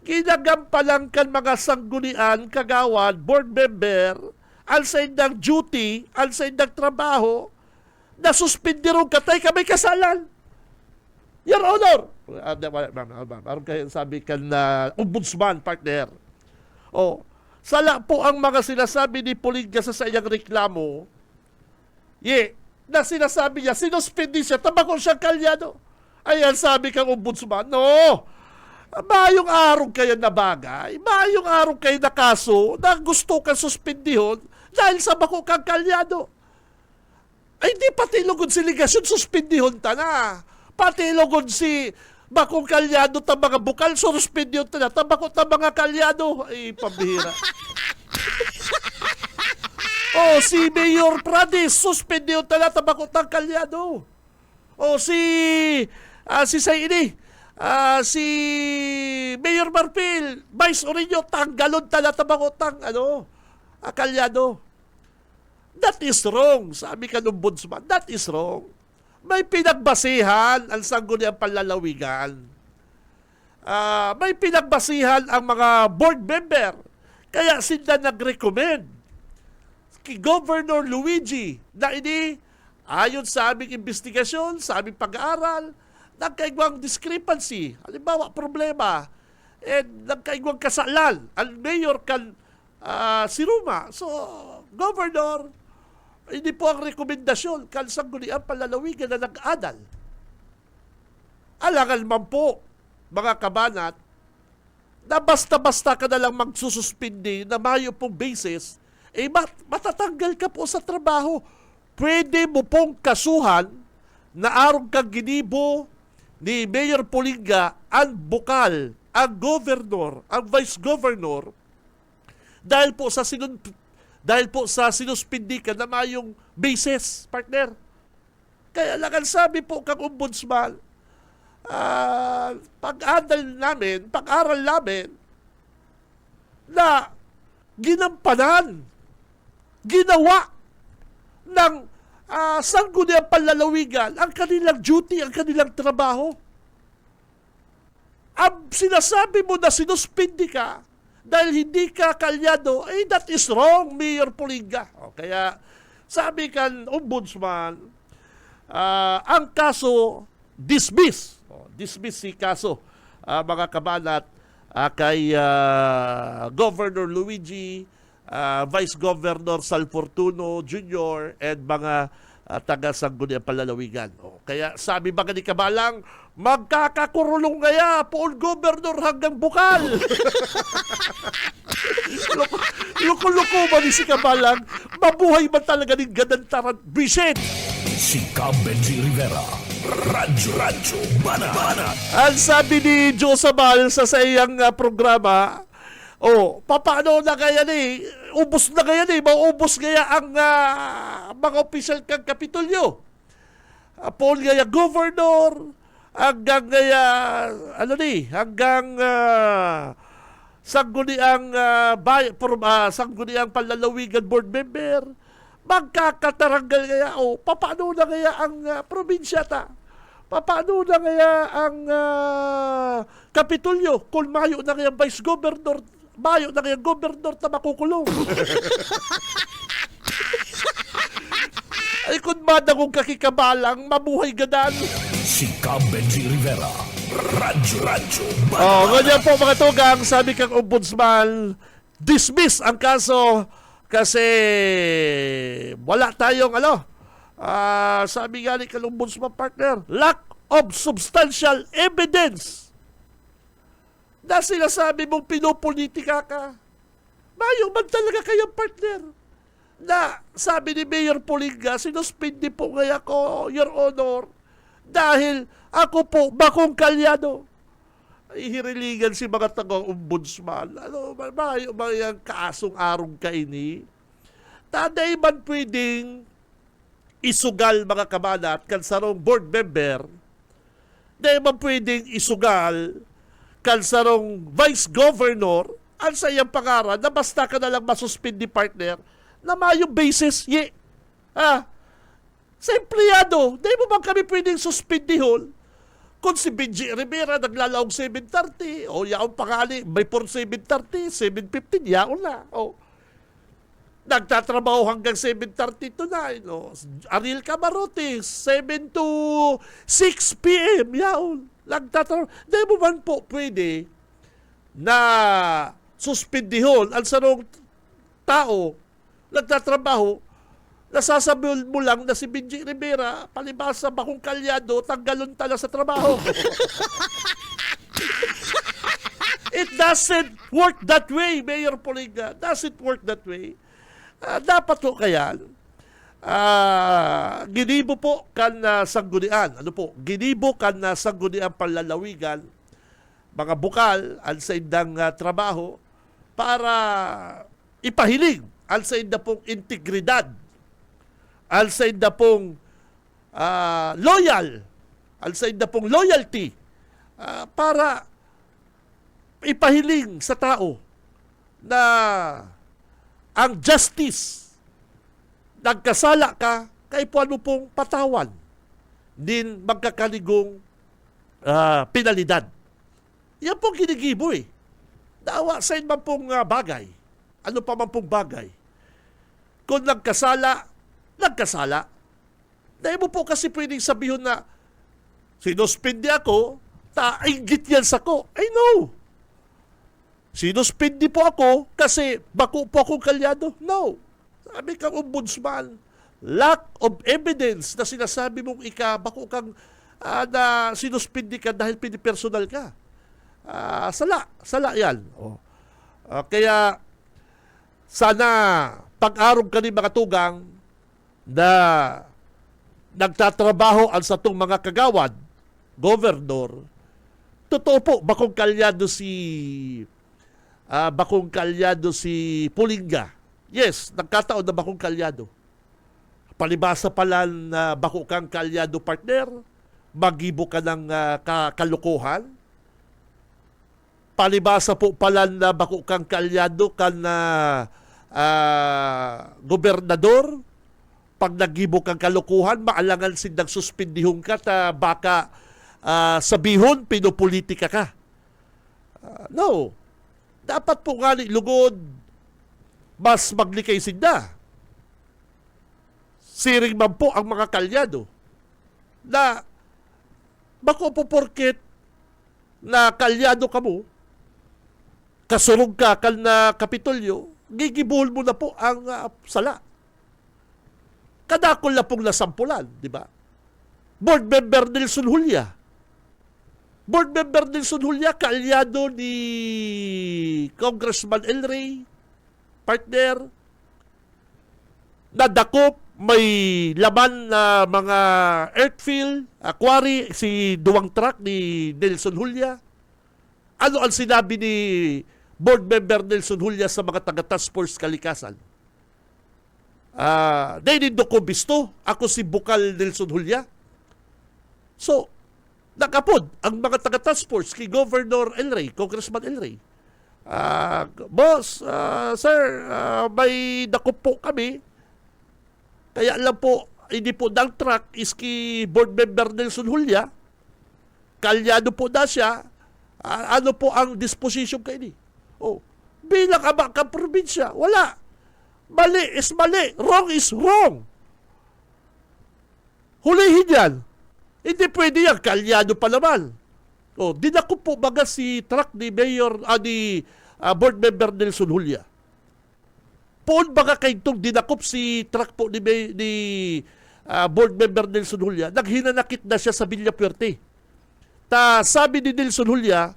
Ginagampalang kan mga sanggunian, kagawad, board member, alsay ng duty, alsay ng trabaho, nasuspindirong katay kami kasalan. Your Honor! Aron kayo sabi ka na ombudsman, partner. Sala po ang mga sinasabi ni Puliga sa iyang reklamo. Na sinasabi niya, sinuspindi siya, tabako siyang kalyado. Ayan, sabi kang ombudsman, no! Mayong araw kayo na bagay, mayong araw kayo na kaso na gusto kang suspendihon dahil sa bako kang kalyado. Ay, di pati lugod si ligasyon, suspendihon ta na. Pati lugod si bakong kalyado ta mga bukal, suspendihon ta na. Tabako ta mga kalyado. Ay, pambihira. Si Mayor Pradis, suspendihon ta na, tabako ta kalyado. Si Saini, si Mayor Marpil, Vice Orino, tanggalon tala tabakotang, kalyado. That is wrong, sabi ka ng ombudsman. That is wrong. May pinagbasihan ang sangguniang panlalawigan. May pinagbasihan ang mga board member. Kaya sila nag-recommend kay Governor Luigi na ini ayon sa aming investigasyon, sa aming pag-aaral, nagkaigwang discrepancy. Halimbawa, problema. Nagkaigwang kasalan. Ang mayor kan si Ruma. So, Governor, hindi po ang rekomendasyon kan sangguniang panlalawigan na nag-adal. Alangan man po, mga kabanat, na basta-basta ka na lang magsususpindi na mayo pong basis, matatanggal ka po sa trabaho. Pwede mo pong kasuhan na arong kang ginibo ni Mayor Puliga ang bukal, ang governor, ang vice governor dahil po sa sinuspindi ka na mayong basis, partner. Kaya lang ang sabi po kang ombudsman, pag-aral namin na ginampanan, ginawa ng sangguniang panlalawigan ang kanilang duty, ang kanilang trabaho. Ang sinasabi mo na sinuspindi ka dahil hindi ka kalyado, that is wrong, Mayor Puliga. Kaya sabi kan ombudsman, ang kaso dismiss. Dismiss si kaso, mga kabanat, kay Governor Luigi, Vice Governor Salfortuno Jr. and mga taga-sangguniang panlalawigan. Kaya sabi ba ni Kabalang, magkakakurulong kaya pool governor hanggang bukal. Loko-loko ba ni si Kabalang? Mabuhay ba talaga ng ganantaran? Visit! Si Benji Rivera, Radyo Banat. Ang sabi ni Joe Sabal sa iyang programa, paano na kaya ubos na kaya maubos kaya ang mga opisyal kang Kapitolyo. Paul kaya governor, hanggang kaya, hanggang sangguniang panlalawigan board member, magkakataranggal kaya, paano na kaya ang probinsya ta? Paano na kaya ang Kapitolyo kung mayo na kaya vice governor, mayo na kaya governor na makukulong? Ay kung madagong kakikabalang, mabuhay gadan. Si Benji Rivera, Radyo Banat. Ganyan po mga tugang, sabi kang ombudsman, dismiss ang kaso kasi wala tayong sabi nga ni ombudsman partner, lack of substantial evidence na sinasabi mong pinopolitika ka. Mayo man talaga kayong partner na sabi ni Mayor Puliga, sinuspindi po ngayon ko, Your Honor, dahil ako po bakong kalyado. Ihiriligan si mga taga-ombudsman. Mayo ba yung kaasong arong kaini? Taday man pwedeng isugal mga kabanat kan sarong board member, dahil man pwedeng isugal kan sarong vice governor ang sayang pangaran na basta ka na lang masuspindi partner na mayong basis sa empleyado. Dahil mo bang kami pwedeng suspindihon kung si Benji Rivera naglalaong 7:30 yaon pangali may 7:30, 7:15 yaon na. nagtatrabaho hanggang 7:30 to 9. No? Ariel Camarote, 7 to 6 p.m. Yaon. Nagtatrabaho. Di mo man po pwede na suspendihon ang sarong tao nagtatrabaho, nasasabi mo lang na si Benji Rivera, palibasa bakong kalyado, tanggalon tala sa trabaho. It doesn't work that way, Mayor Poliga. Doesn't work that way. Dapat po kaya, ginibo po kan sanggunian. Ano po? Ginibo kan sanggunian panlalawigan, mga bukal, ang sa indang trabaho, para ipahiling ang sa inda pong integridad, ang sa inda pong loyal, ang sa inda pong loyalty, para ipahiling sa tao na ang justice, nagkasala ka, kay puano pong patawan, din magkakaligong penalidad. Yan pong ginigibo eh. Dawa sa man pong bagay. Ano pa man pong bagay. Kung nagkasala, nagkasala. Dahil mo po kasi pwedeng sabihin na sinuspindi ako, tainggit yan sa ko. I know. Sinuspindi po ako kasi bako po akong kalyado. No. Sabi kang ombudsman, lack of evidence na sinasabi mong bako kang na sinuspindi ka dahil pinipersonal ka. Sala yan. Kaya sana pag-arog ka ni mga tugang na nagtatrabaho ang satong mga kagawad, gobernador, totoo po, bakong kalyado si Pulinga. Yes, nagkataon na bakong kalyado. Palibasa pala na bako kang kalyado partner, magibo ka ng kalukuhan. Palibasa po pala na bako kang kalyado kan na gobernador, pag nagibo kang kalukuhan, maalangan sindang suspendihong ka ta baka sabihon pinopolitika ka. No. Dapat po nga lugod mas maglikay sinda. Siring man po ang mga kalyado na bako po porket na kalyado ka mo, kasurog ka kal na Kapitolyo, gigibuhol mo na po ang sala. Kadakol na pong nasampulan, di ba? Board member Nelson Julia. Board member Nelson Julia, kaalyado ni Congressman El Rey, partner, nadakop, may laman na mga earthfill, quarry, si duwang truck ni Nelson Julia. Ano ang sinabi ni board member Nelson Julia sa mga taga-task force kalikasan? Nainindo ko bisto, ako si Bukal Nelson Julia. So, nakapod ang mga taga-task force kay Governor El Rey, Congressman El Rey. Boss, sir, may dakop po kami. Kaya lang po, hindi po ng truck is kay board member Nelson Julia. Kalyado po na siya. Ano po ang disposition kayo ni? Bilang abang probinsya, wala. Mali is mali. Wrong is wrong. Hulihin yan. Hindi pwede yan. Kalyado pa naman. Dinakop po baga si truck ni Mayor, ni board member Nelson Julia. Poon baga kayo itong dinakop si truck po ni board member Nelson Julia. Naghinanakit na siya sa Villapuerte. Sabi ni Nelson Julia,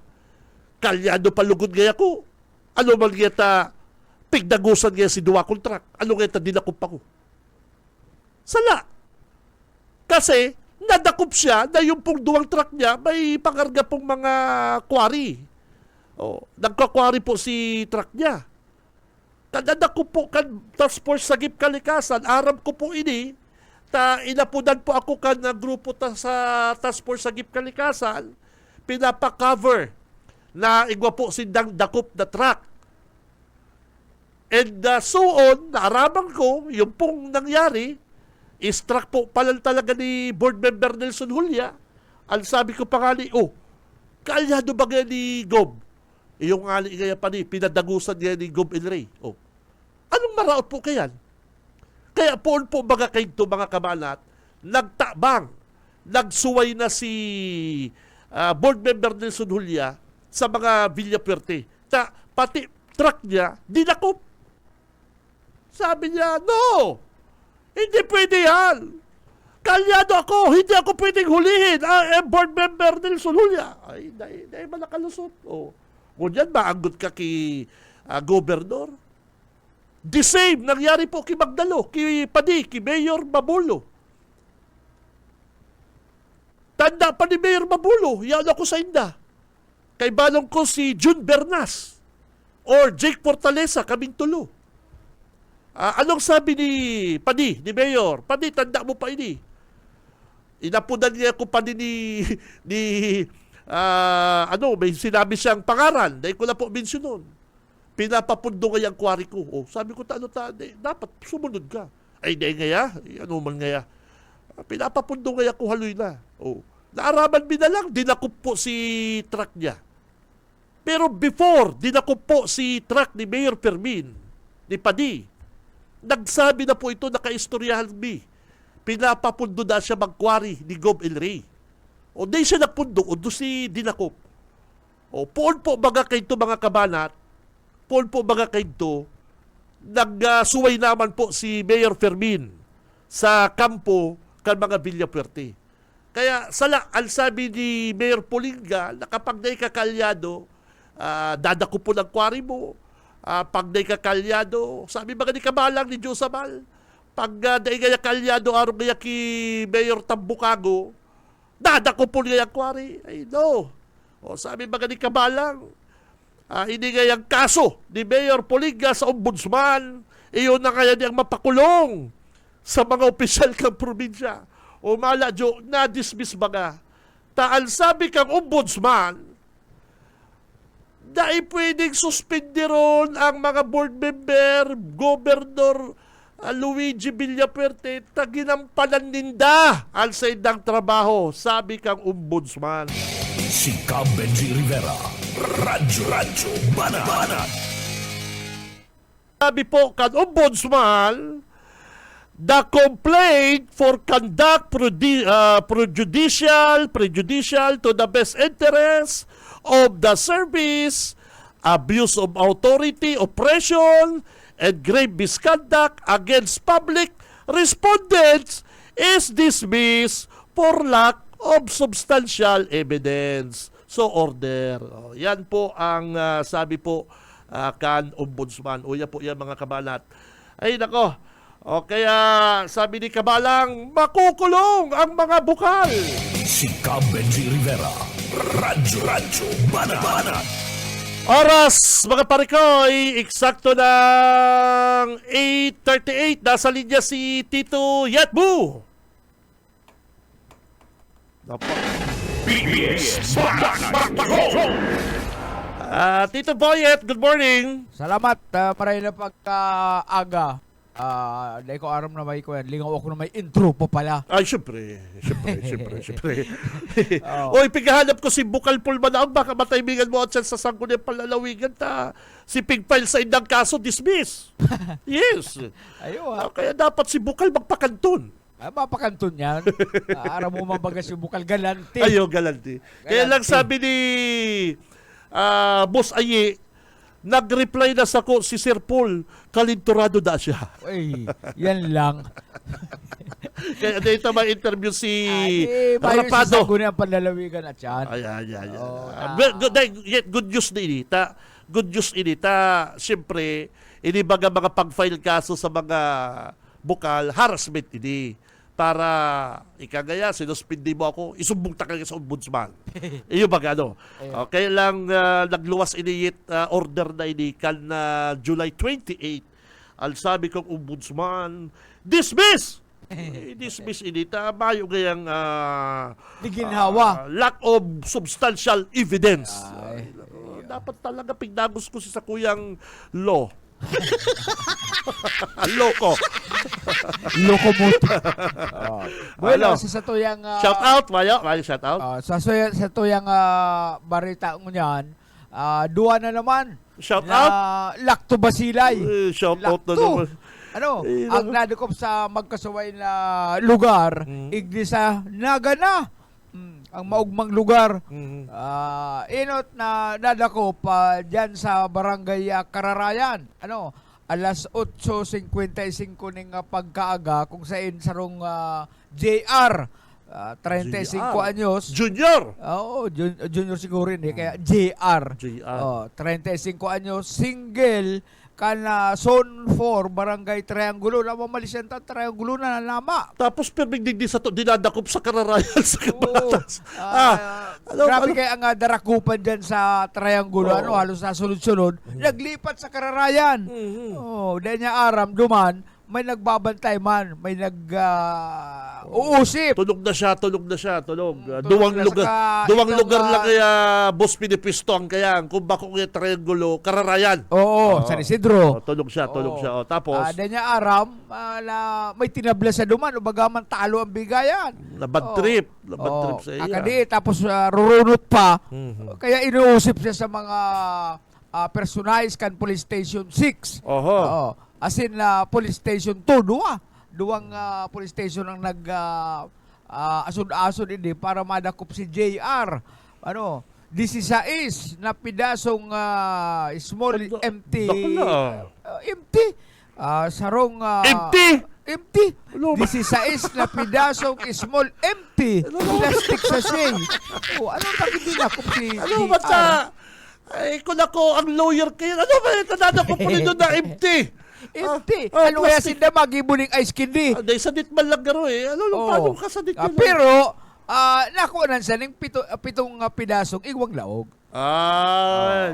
kalyado palugod gaya ko. Ano man gaya pigdagusan gaya si duwa kong truck. Ano gaya dinakop ako? Sala. Kasi, nadakop siya na yung pong duwang truck niya may pangarga pong mga quarry. Nagka-quarry po si truck niya. Nadakop po kan task force sa Sagip Kalikasan. Aram ko po ini. Inapunan po ako kan grupo sa task force sa Sagip Kalikasan. Pinapa-cover na igwa po sindang dakop na truck. And so on, naaraman ko, yung pong nangyari, is truck po pala talaga ni board member Nelson Julia. Ang sabi ko pa nga ni, kaalyado ba nga ni Gob? Yung nga ni gaya pa ni, pinadagusan nga ni Gob El Rey. Anong maraot po kayan. Kaya po baga kayo to, mga kabanat, nagtabang, nagsuway na si board member Nelson Julia sa mga Villapuerte. Pati truck niya, dinakop. Sabi niya, no! Hindi pwede yan! Kalyado ako! Hindi ako pwedeng hulihin! Board member Nelson Julia! Ay, dahil ba nakalusot? O, ngunyan, maanggot ka kay Gobernador. The same, nangyari po kay Magdalo, kay Padi, kay Mayor Mabulo. Tanda pa ni Mayor Mabulo, yan ako sa inda. Kay balong ko si June Bernas or Jake Fortaleza, kaming tulo. Anong sabi ni Padi, ni Mayor? Padi, tanda mo pa ini. Inapunan niya ko pa ni may sinabi siyang pangaran, dahil ko na po mention nun. Pinapapundo ngayang kwari ko. Sabi ko, dapat sumunod ka. Ay, di ngaya, ano man ngaya. Pinapapundo ngaya ko haloy na. Naaraman mi na lang, dinakop po si truck niya. Pero before, dinakop po si truck ni Mayor Fermin, ni Padi. Nagsabi na po ito, nakaistoryahan mi. Pinapapundo na siya magkwari ni Gob El Rey. Di siya nagpundo, doon si dinakop. Poon po baga kayo mga kabanat, poon po baga kayo nagsuway naman po si Mayor Fermin sa kampo kan mga Villapuerte. Kaya ang sabi ni Mayor Polinga na kapag na'y kakalyado, dadako po ng kwari mo. Pag na'y kakalyado, sabi ba ni Kamalang ni Josamal, pag na'y kaya kalyado araw kaya ki Mayor Tambukago, dadako po niya yung kwari. Ay no. Sabi ba ni Kamalang, hindi kayang kaso ni Mayor Polinga sa ombudsman, iyon na kaya niyang mapakulong sa mga opisyal kang probinsya. Maladyo, na-dismiss baga. Taal sabi kang ombudsman, dahil pwedeng suspenderon ang mga board member, Gobernador Luigi Villapuerte, taginampanan ninda al sa indang trabaho, sabi kang ombudsman. Si Benji Rivera, Radyo Banat. Sabi po kan ombudsman, the complaint for conduct prejudicial to the best interest of the service, abuse of authority, oppression, and grave misconduct against public respondents is dismissed for lack of substantial evidence. So, order. Yan po ang sabi po kan ombudsman. Yan po yan mga kabalat. Ay nako. Kaya sabi ni Kabalang, makukulong ang mga bukal. Si Benji Rivera, Radyo Banat. Oras, mga parikoy, eksakto ng 8:38. Nasa linya si Tito Yatbu. PBS Banat Tito Boyet, good morning. Salamat, maray na pagkaaga. Dahil ko aram na may ko yan. Lingaw ako na may intro po pala. Ay, syempre. Oy, pighahanap ko si Bukal Pulmanaon. Baka mataymingan mo at sa sangko niya palalawigan si Pigpile sa indang kaso, dismiss. Yes. Ayo Kaya dapat si Bukal magpakanton. Mapakanton yan. Aram mo mabagas yung bukal galante. Ayo, galanti. Kaya lang sabi ni Boss Aye, nag-reply na sa ko si Sir Paul, kalinturado na siya. Uy, yan lang. Kaya dito ma-interview si Rapado. Rapado. Sa ang panlalawigan at yan. Ayan. Oh, Good news din ita. Good news ini ta. Siyempre, ini mga pag-file kaso sa mga bukal, harassment ini. Para ikagaya, sinuspindi mo ako, isumbong ta ka sa ombudsman. Iyo ba gano? Okay lang, nagluwas iniyit order na ini kan July 28. Al sabi kong ombudsman, dismiss! Dismiss ini. Tama yung gayang Di ginhawa. lack of substantial evidence. Ay, Dapat talaga pignagos ko sa kuyang law. Loko. Locomotive. Bueno, Ano? sa tuyang Shout out, Mayo. Shout out. sa tuyang barita ngunyan, duwa na naman Shout na out. Lactobasilay. Shout out na Lacto. naman. Ano, Eh, ang nadukop sa magkasaway na lugar, igdi sa Nagana. Ang maugmang lugar. Inot na nadakop dyan sa barangay Kararayan. Ano, alas 8:55 ning pagkaaga kung saan sarong JR 35 JR. anyos. Junior. Oo, junior siguro hindi kaya JR. JR. 35 anyos, single kana Zone 4 Barangay Triangulo na mamalisan ta Triangulo na nama. Tapos perming digdi sa to dinadakop sa Kararayan sa Cabatas. Grabe kaya ang darakupan dyan sa Triangulo, Oo. halos sa sunod-sunod, naglipat sa Kararayan. Dahil niya aram duman, may nagbabantay man, may uusip. Tulog na siya. Duwang na lugar. saka Duwang itong, lugar lang kaya Boss Pinipisto ang kaya kung bako kaya Triangulo, Kararayan. Oo, San Isidro. Tulog siya. Tapos, Dahil niya aram, na may tinabla sa duman, o bagaman talo ang bigayan. labad trip sa iya. Akadi, tapos rurunot pa. Mhm. Kaya inuusip siya sa mga personalized kan Police Station 6. Oho. Oo. As in, Police Station 2, duwang police station ang asod-asod hindi para madakop si JR. Ano, 16 na pidasong small empty. Empty. Sarong empty. Ano ba? 16 na pidasong small empty. Plastic sachet. Ano bakit dinakop si Ano JR? ba sa... Ay, kung ako ang lawyer kayo, ano ba yung nadadakop po rin doon na empty? Empty. Ano kaya plastic. sinda magibuling ice candy? Dahil sa ditman lang garo eh. Paano ka sa ditman? Pero, nakuha sa ning pitong pidasong igwang laog.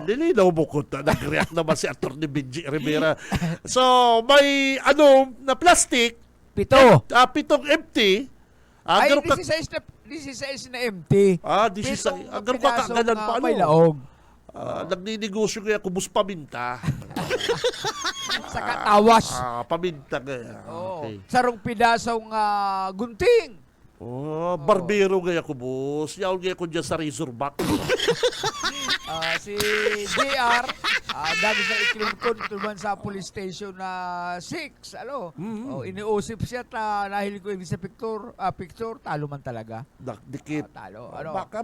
Nilinaw mo ko na. Nag-react naman si Atty. Benji Rivera. So, may na plastic, Pito. pitong empty. Ay, Garo ka, 16 na empty. 16. Pitong Garo ka pidasong, kaganan pa. may laog. Nagninegosyo kaya kubus paminta. Sa katawas. Paminta kaya. Oo. Okay. Sarong pidasong gunting. Barbero kaya kubus. Yaw kaya ko dyan sa Razorback. Si JR, dami sa iklingkod tuman sa police station na 6. Iniusip siya nahili ko ibig sa picture, talo man talaga. Dikit. Talo.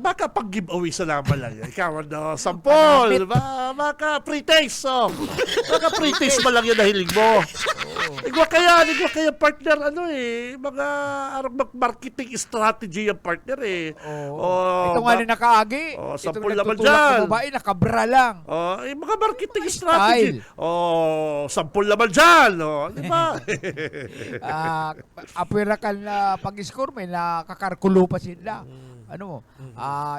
Baka pag-giveaway sa naman lang. Ikaw, sampol. Baka pre-taste. Baka pre-taste pa lang yung nahilig mo. Igwa kaya partner, mga marketing strategy yung partner eh. Ito nga na nakaagi. Sampol Itong naman nagtutulak dyan. na babae, nakabra lang. Mga marketing strategy. Sampol naman dyan. Di ba? Apwera ka na pag-score, may nakakarkulo pa sila.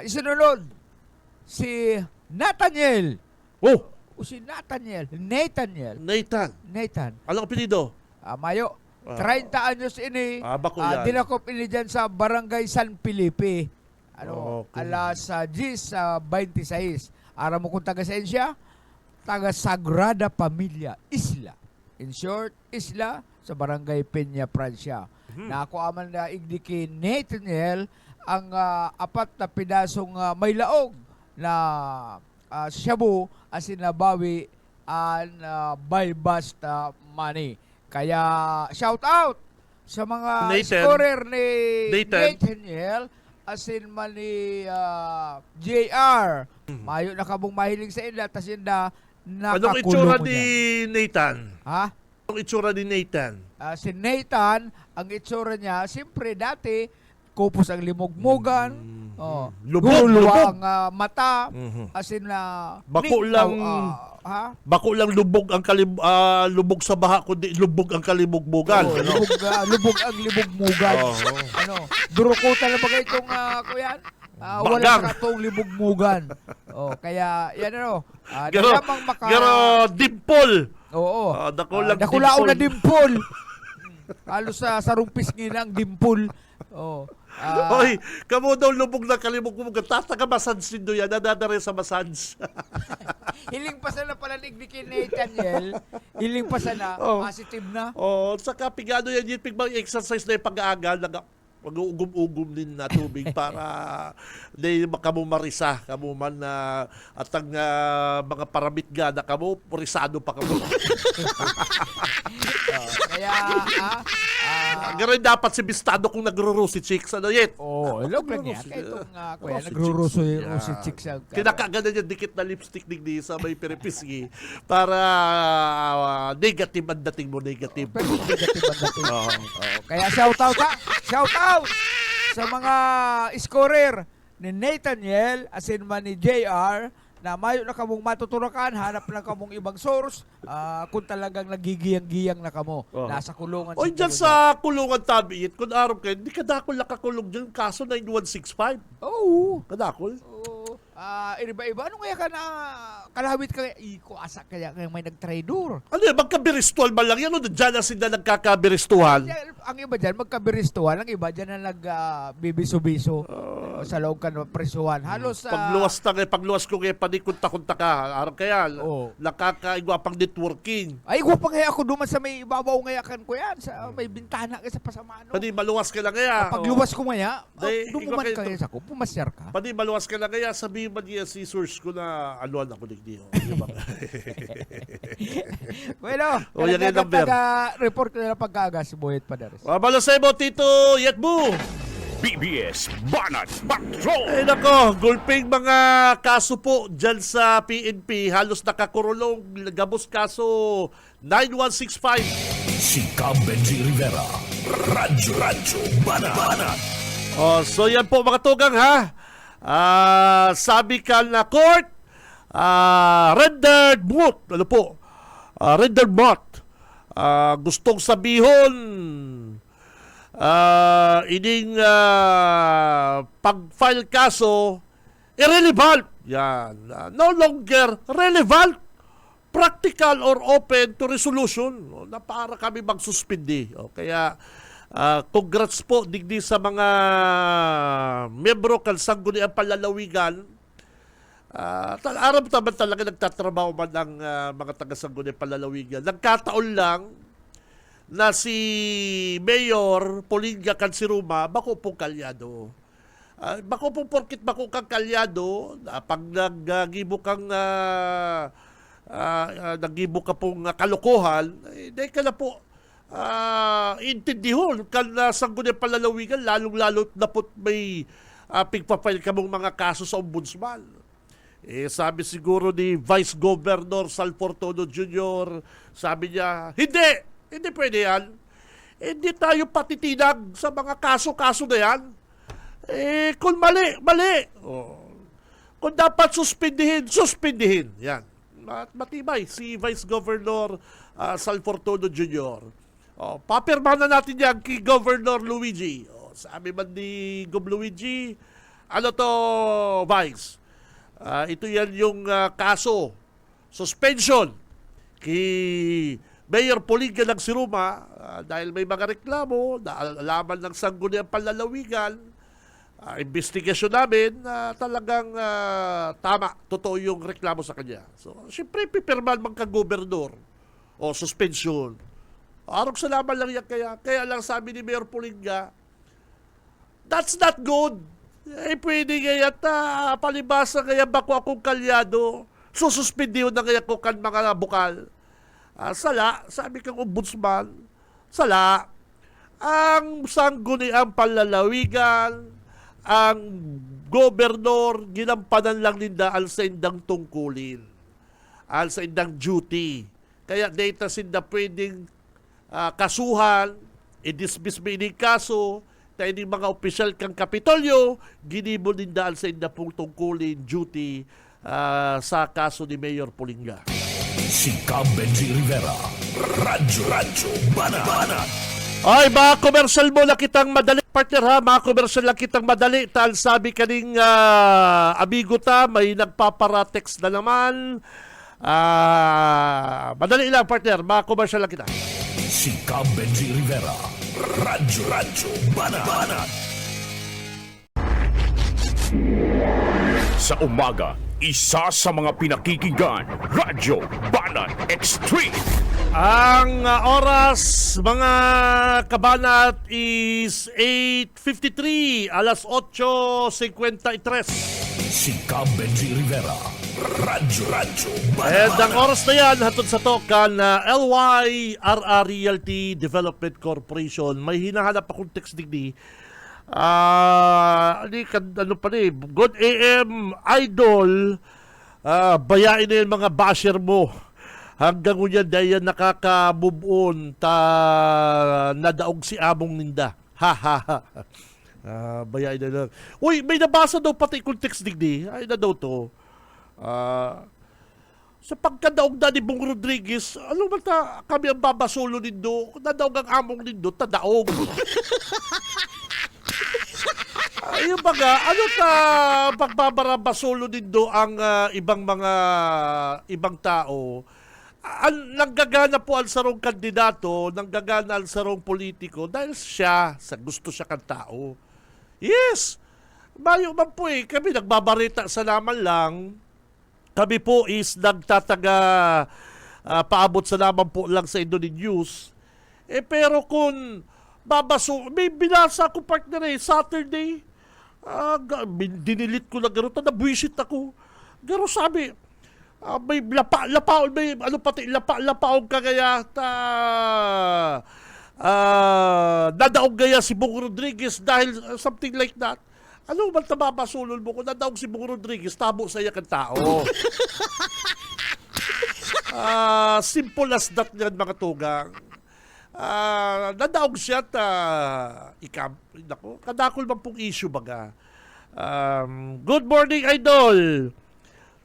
Isunod, si Nathaniel. Si Nathaniel. Nathan. Anong apelido? Mayo. 30 anyos ini. Bako yan. Dinakop ini dyan sa Barangay San Felipe. Okay. Alas 10:26. Aram mo kung taga saan siya? Taga Sagrada Familia, Isla. In short, Isla sa Barangay Peña, Francia. Na ako aman na igdiki Nathaniel ang apat na pidasong may laog na shabu asin nabawi ang buy bust money. Kaya shout out sa mga scorer ni Nathaniel asin man ni JR. Mayo na kabong mahiling sa ila tas inda Anong nakakulong itsura mo ni niya. Nathan? Ha? Anong itsura ni Nathan? Si Nathan, ang itsura niya, siyempre dati, kupos ang limugmugan, Lubog. ang mata, asin na... Bako lang... Bako lang lubog ang lubog sa baha kundi lubog ang kalimugmugan. Lubog ang limugmugan. Durukutan na bagay itong kuyan? Wala sa katong libugmugan. Kaya yan Garo dimple. Oo. Dakulaw na dimple. Halos sa sarumpis ngina ang dimple. Hoy, kamo daw lubog na kalimugmugan. Tata ka massage din doon yan. Nadadari sa massage. Hiling pa sana pala nigdikin ni Daniel. Hiling pa sana. Positive na. Saka pigado yan yung pigmang exercise na yung pag-aagal. mag-ugum-ugum din na tubig para di makamu marisa kamo man na at ang mga paramit ga na kamo purisado pa kamo. Kaya, Gano'n dapat si Bistado kung nagro si Chicks. Ano yet? ilog lang yan. Kaya itong, kuya, nagruruso yung si Chicks. Kinakaganda niya dikit na lipstick digdi sa may piripisgi para negative ang dating mo, negative. Pero negative ang dating. Kaya shout out sa mga scorer ni Nathaniel as in man ni JR na mayo na kamong matuturakan, hanap na kamong ibang source kung talagang nagigiyang-giyang na kamo. Nasa kulungan. O dyan sa kulungan tabiit, kung araw kayo, hindi ka dakol nakakulong dyan, kaso 9165. Oo. Kadakol? Oo. Iba-iba. Ano kaya ka na kalawit ka? Iko, asa kaya may nag-trader. Ano yan, magkabiristual ba lang yan? O dyan na sila nagkakabiristuhan? Ang iba dyan, magkabiristuhan. Ang iba dyan na nag-bibiso-biso sa loob ka ng presuhan. Halos Pagluwas ko kaya panikunta-kunta ka. Araw kaya, nakakaigwa pang networking. ay, ko pa kaya ako duman sa may ibabaw ngayakan ko yan. Sa may bintana ka sa pasamano. Padi maluwas ka lang kaya. Pagluwas ko ngaya, dumuman igwa ka kayo- sa ko, pumasyar ka. Padi maluwas ka lang kaya, sabihin ba niya si source ko na aluan ako digdi. Bueno, yan yung number. report ko na pagkagas, buhit pa daris. Mabalasay mo, Tito Yetbu. BBS Banat Patrol! Ay nako, gulping mga kaso po dyan sa PNP. Halos nakakurulong, gabos kaso 9165. Si Cab Benji Rivera. Radyo Banat. So yan po mga tugang ha. Sabi ka na court, rendered moot. Ano po? Rendered moot. Gustong sabihon, ining pag-file kaso, irrelevant. Yan. No longer relevant, practical or open to resolution. Na para kami magsuspindi. Kaya, congrats po digdi sa mga membro kan sangguniang palalawigan. Araw taman talaga nagtatrabaho man ang mga taga-sangguniang palalawigan. Nagkataon lang na si Mayor Polinga Cansiruma bako pong kalyado. Bako pong porkit bako kang kalyado, pag naggibo kang naggibo ka pong kalokohan, dahil ka na po intindihon kan sangguniang palalawigan, lalong-lalo na po may pigpapile ka mong mga kaso sa ombudsman. Sabi siguro ni Vice Governor Salfortuno Jr., sabi niya, hindi pwede yan. Hindi tayo patitinag sa mga kaso-kaso na yan. Kung mali. Kung dapat suspindihin. Yan. Matibay si Vice Governor Salfortuno Jr. Papirma na natin yan kay Governor Luigi. Sabi man ni Gov. Luigi, ano to, Vice? Ito yan yung kaso, suspension kay Mayor Polinga ng Siruma dahil may mga reklamo na alaman ng sangguniang palalawigan. Investigasyon namin talagang tama, totoo yung reklamo sa kanya. So, siyempre, pipirman man ka-gobernador o suspension. Arog sa laman lang yan kaya lang sabi ni Mayor Polinga, that's not good. Pwede kaya palibasa kaya bako akong kalyado, sususpindiho na kaya ko kan mga bukal. Sala, sabi kang ombudsman, sala, ang sangguniang palalawigan, ang gobernador, ginampanan lang ninda al sa indang tungkulin, al sa indang duty. Kaya data sinda pwedeng kasuhan, i-dismiss mo ining kaso, tayo ng mga opisyal kang Kapitolyo, ginibon din dahil sa indapong tungkulin duty sa kaso ni Mayor Polinga. Si Cab Benji Rivera. Radyo Banat. Ay, mga komersyal mo na kitang madali, partner ha, mga komersyal na kitang madali. Tal sabi kaning amigo ta, may nagpaparatext na naman. Madali lang, partner, mga komersyal na kita. Si Cab Benji Rivera. Radyo Banat. Sa umaga, isa sa mga pinakikinggan, Radyo Banat Extreme. Ang oras, mga kabanat, is 8:53, alas 8:53. Si Cab Benji Rivera. Radyo And ang Banana. oras na yan, hatod sa tokan na LYRR Realty Development Corporation. May hinahanap akong text digdi. Ano pa rin, Good AM Idol, bayain na yung mga basher mo. Hanggang ngunyan dahil yan nakaka-move on nadaog si among ninda. Ha ha ha. Bayain na lang. Uy, may nabasa daw pati kung text digdi. Ay na daw to. Sa pagkadaog na ni Bong Rodriguez, ano ba kami ang babasulo nindo? Nadaog ang among nindo, tadaog. Ayun baga, ano ta pagbabasulo nindo ang ibang tao? Nanggagana po ang sarong kandidato, nanggagana ang sarong politiko dahil sa gusto siya kang tao. Yes! Bayo man po kami nagbabarita sa naman lang. Kami po is nagtataga paabot sa naman po lang sa Indonesia News. Pero kung may binasa ko partner Saturday, dinilit ko na gano'n, nabwisit ako. Gano'n sabi, may lapaon, may ano pati, lapaon ka gaya, nadaog gaya si Bong Rodriguez dahil something like that. Ano ba tababasulol mo kung nadaog si Bong Rodriguez, tabo sa iya kang tao? Simple as that yan, mga tugang. Nadaog siya at kadakol man pong issue baga. Good morning, Idol.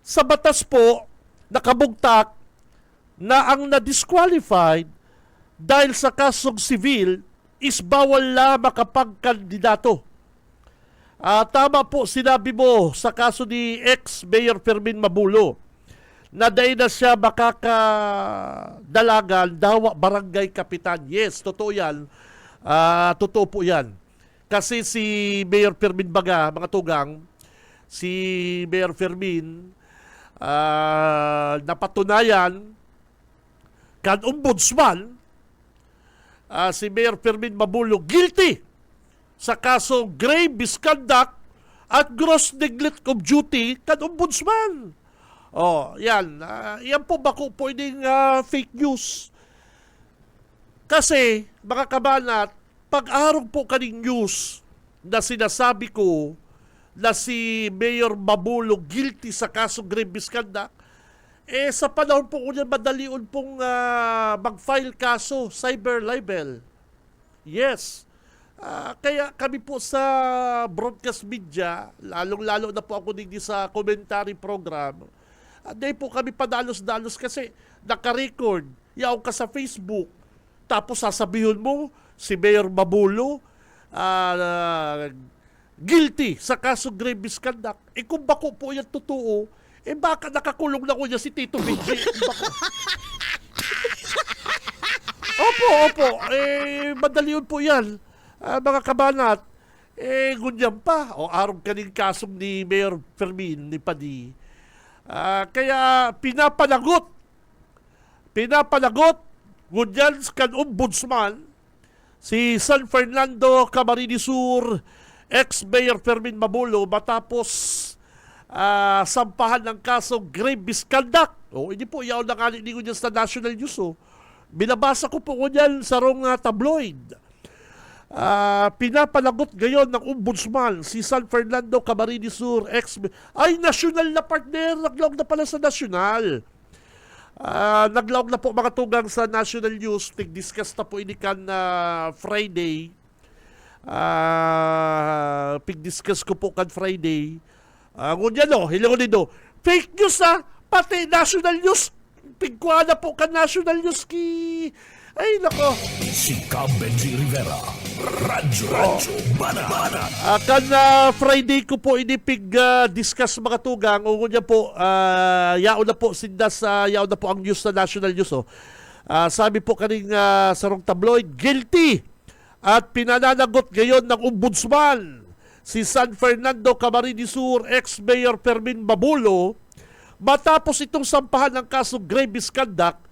Sa batas po, nakabugtak na ang na-disqualified dahil sa kasong civil is bawal na makapagkandidato. Tama po sinabi mo sa kaso ni ex-Mayor Fermin Mabulo na dahil na siya makakadalagan dawa barangay kapitan. Yes, totoo yan. Totoo po yan. Kasi si Mayor Fermin baga, mga tugang, si Mayor Fermin, napatunayan kan ombudsman, si Mayor Fermin Mabulo guilty sa kaso grave misconduct at gross neglect of duty kan ombudsman. Yan. Yan po bako pwedeng fake news. Kasi, mga kabanat, pag-arong po kaning news na sinasabi ko na si Mayor Mabulo guilty sa kaso grave misconduct, sa panahon po ko niya madalion pong mag-file kaso, cyber libel. Yes. Kaya kami po sa broadcast media, lalong-lalo na po ako digdi sa commentary program, dahil po kami padalos-dalos kasi naka-record, yaw ka sa Facebook, tapos sasabihin mo, si Mayor Mabulo, guilty sa kaso grave misconduct. Kung bako po yan totoo, baka nakakulong na ko niya si Tito Benji. Opo. Madali yun po yan. Mga kabanat, ganyan pa. Arong kaning kasong ni Mayor Fermin, ni Padi. Kaya pinapanagot, ganyan kan ombudsman, si San Fernando Camarines Sur, ex-Mayor Fermin Mabulo, matapos sampahan ng kaso grave misconduct. Hindi po, yaw na kali ko dyan sa National News. Binabasa ko po ko dyan sa tabloid. Pinapalagot gayon ng ombudsman si San Fernando Camarines Sur, national na partner, naglaog na pala sa national. Naglaog na po mga tugang sa National News, tig-discuss na po ini kan Friday. Pig-discuss ko po kan Friday. Ngunyan hilong nito, fake news pati National News, pigkuha na po kan National News ay nako. Si Cab Benji Rivera. Radyo Banana. Kan Friday ko po inipig-discuss mga tugang. Ngunyan po, yaon na po sindas, yaon na po ang news sa National News. Sabi po kaning sarong tabloid, guilty at pinananagot gayon ng ombudsman si San Fernando, Camarines Sur, ex-Mayor Fermin Mabulo, matapos itong sampahan ng kaso grave misconduct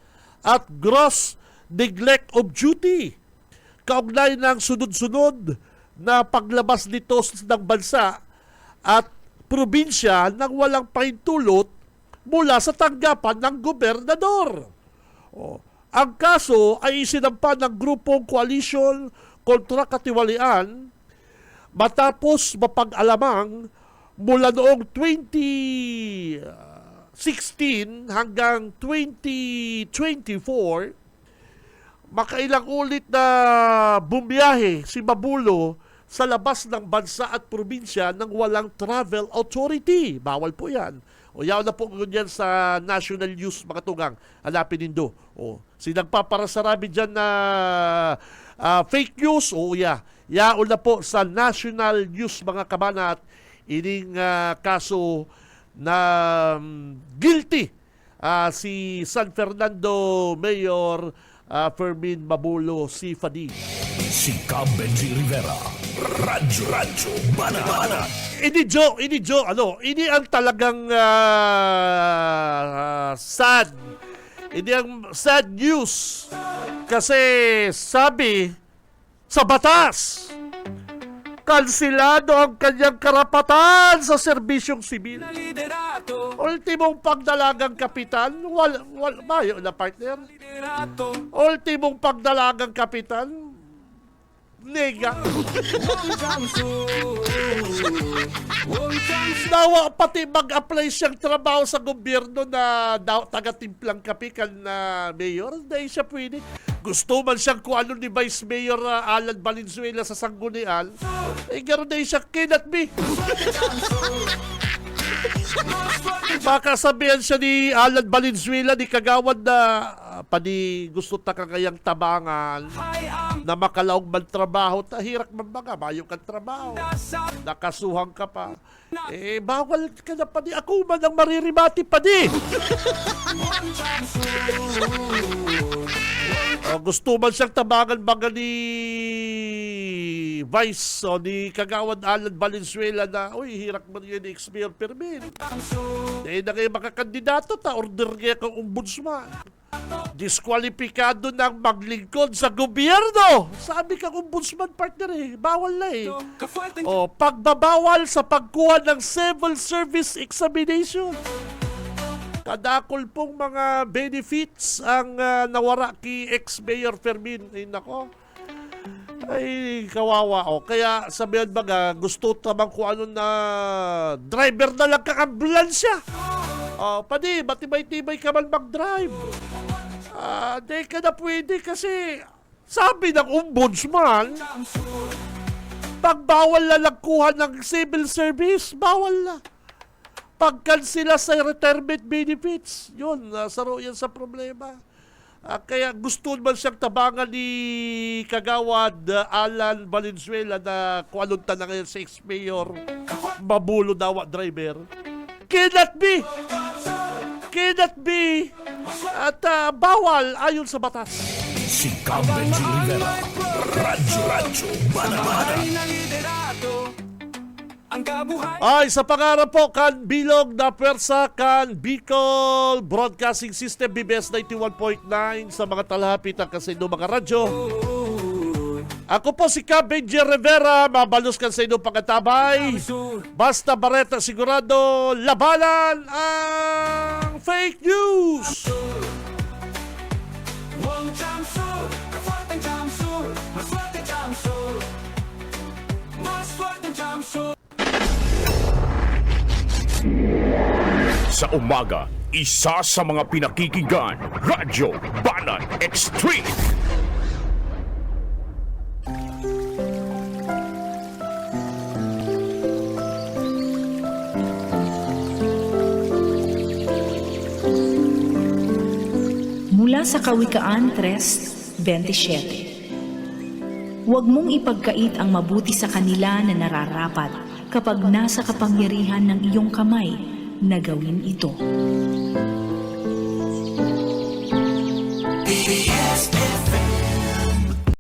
at gross neglect of duty. Kaugnay ng sunod-sunod na paglabas nito ng bansa at probinsya nang walang pahintulot mula sa tanggapan ng gobernador. Ang kaso ay isinampa ng grupong Coalition kontra Katiwalian matapos mapag-alamang mula noong 2016 hanggang 2024, makailang ulit na bumiyahe si Mabulo sa labas ng bansa at probinsya ng walang travel authority. Bawal po yan. O yaw na po ganyan sa national news, mga tugang. Hanapin nindo. O, sinagpaparasarabi dyan na fake news. O yaon na po sa national news, mga kabanat. Ining kaso na guilty si San Fernando Mayor Fermin Mabulo si Fadi. Si Cab Benji Rivera. Radyo Bana. Ini ang talagang sad. Ini ang sad news. Kasi sabi sa batas, kansilado ang kanyang karapatan sa serbisyong sibil. Ultimong pagdalagang kapitan, bayo na partner. Ultimong pagdalagang kapitan, nega. Nawa pati mag-apply siyang trabaho sa gobyerno na taga-timplang kapikan na mayor, dahil siya pwede. Gusto man siyang kung ano ni Vice Mayor Alan Valenzuela sa Sanggunian, gano'n dahil siya cannot be. Baka sabihan siya ni Alan Valenzuela, ni Kagawad na padi gusto ta kagayang tabangan na makalaog man trabaho, tahirak man baga, bayo kang trabaho, nakasuhang ka pa. Bawal ka na padi. Ako man ang maririmati padi. Gusto man siyang tabangan baga ni Vice o ni Kagawad Alan Valenzuela na, hirak man yun ni ex-Mayor Fermin. Na kayo makakandidato, order kaya kang ombudsman. Diskwalipikado ng maglingkod sa gobyerno. Sabi kang ombudsman, partner bawal na pagbabawal sa pagkuha ng civil service examination. Kadakol pong mga benefits ang nawara kay ex-Mayor Fermin. Nako. Ay, kawawa. Kaya sabihan baga, gusto tamang kung ano na driver na lang kang ambulansya. Padi, matibay-tibay ka man mag-drive. Di ka na pwede kasi sabi ng ombudsman, pagbawal na nagkuha ng civil service, bawal na. Pagkansila sa retirement benefits, yun, saro yan sa problema. Kaya gusto man siyang tabangan ni Kagawad Alan Valenzuela na kung anong tanang ngayon sa ex-mayor Mabulo daw driver. Cannot be at bawal ayon sa batas. Si Cab Benji Rivera. Radyo Bana. Ay, sa pangarap po, kan bilog na pwersa kan Bicol Broadcasting System BBS 91.9 sa mga talahapit ang kasino mga radyo. Ako po si Cab Benji Rivera, mabalos kan sa inyong pagkatabay. Basta Bareta sigurado, labanan ang fake news. Sa umaga, isa sa mga pinakikinggan, Radyo Banan Extreme. Mula sa Kawikaan 3:27. Huwag mong ipagkait ang mabuti sa kanila na nararapat kapag nasa kapangyarihan ng iyong kamay na gawin ito.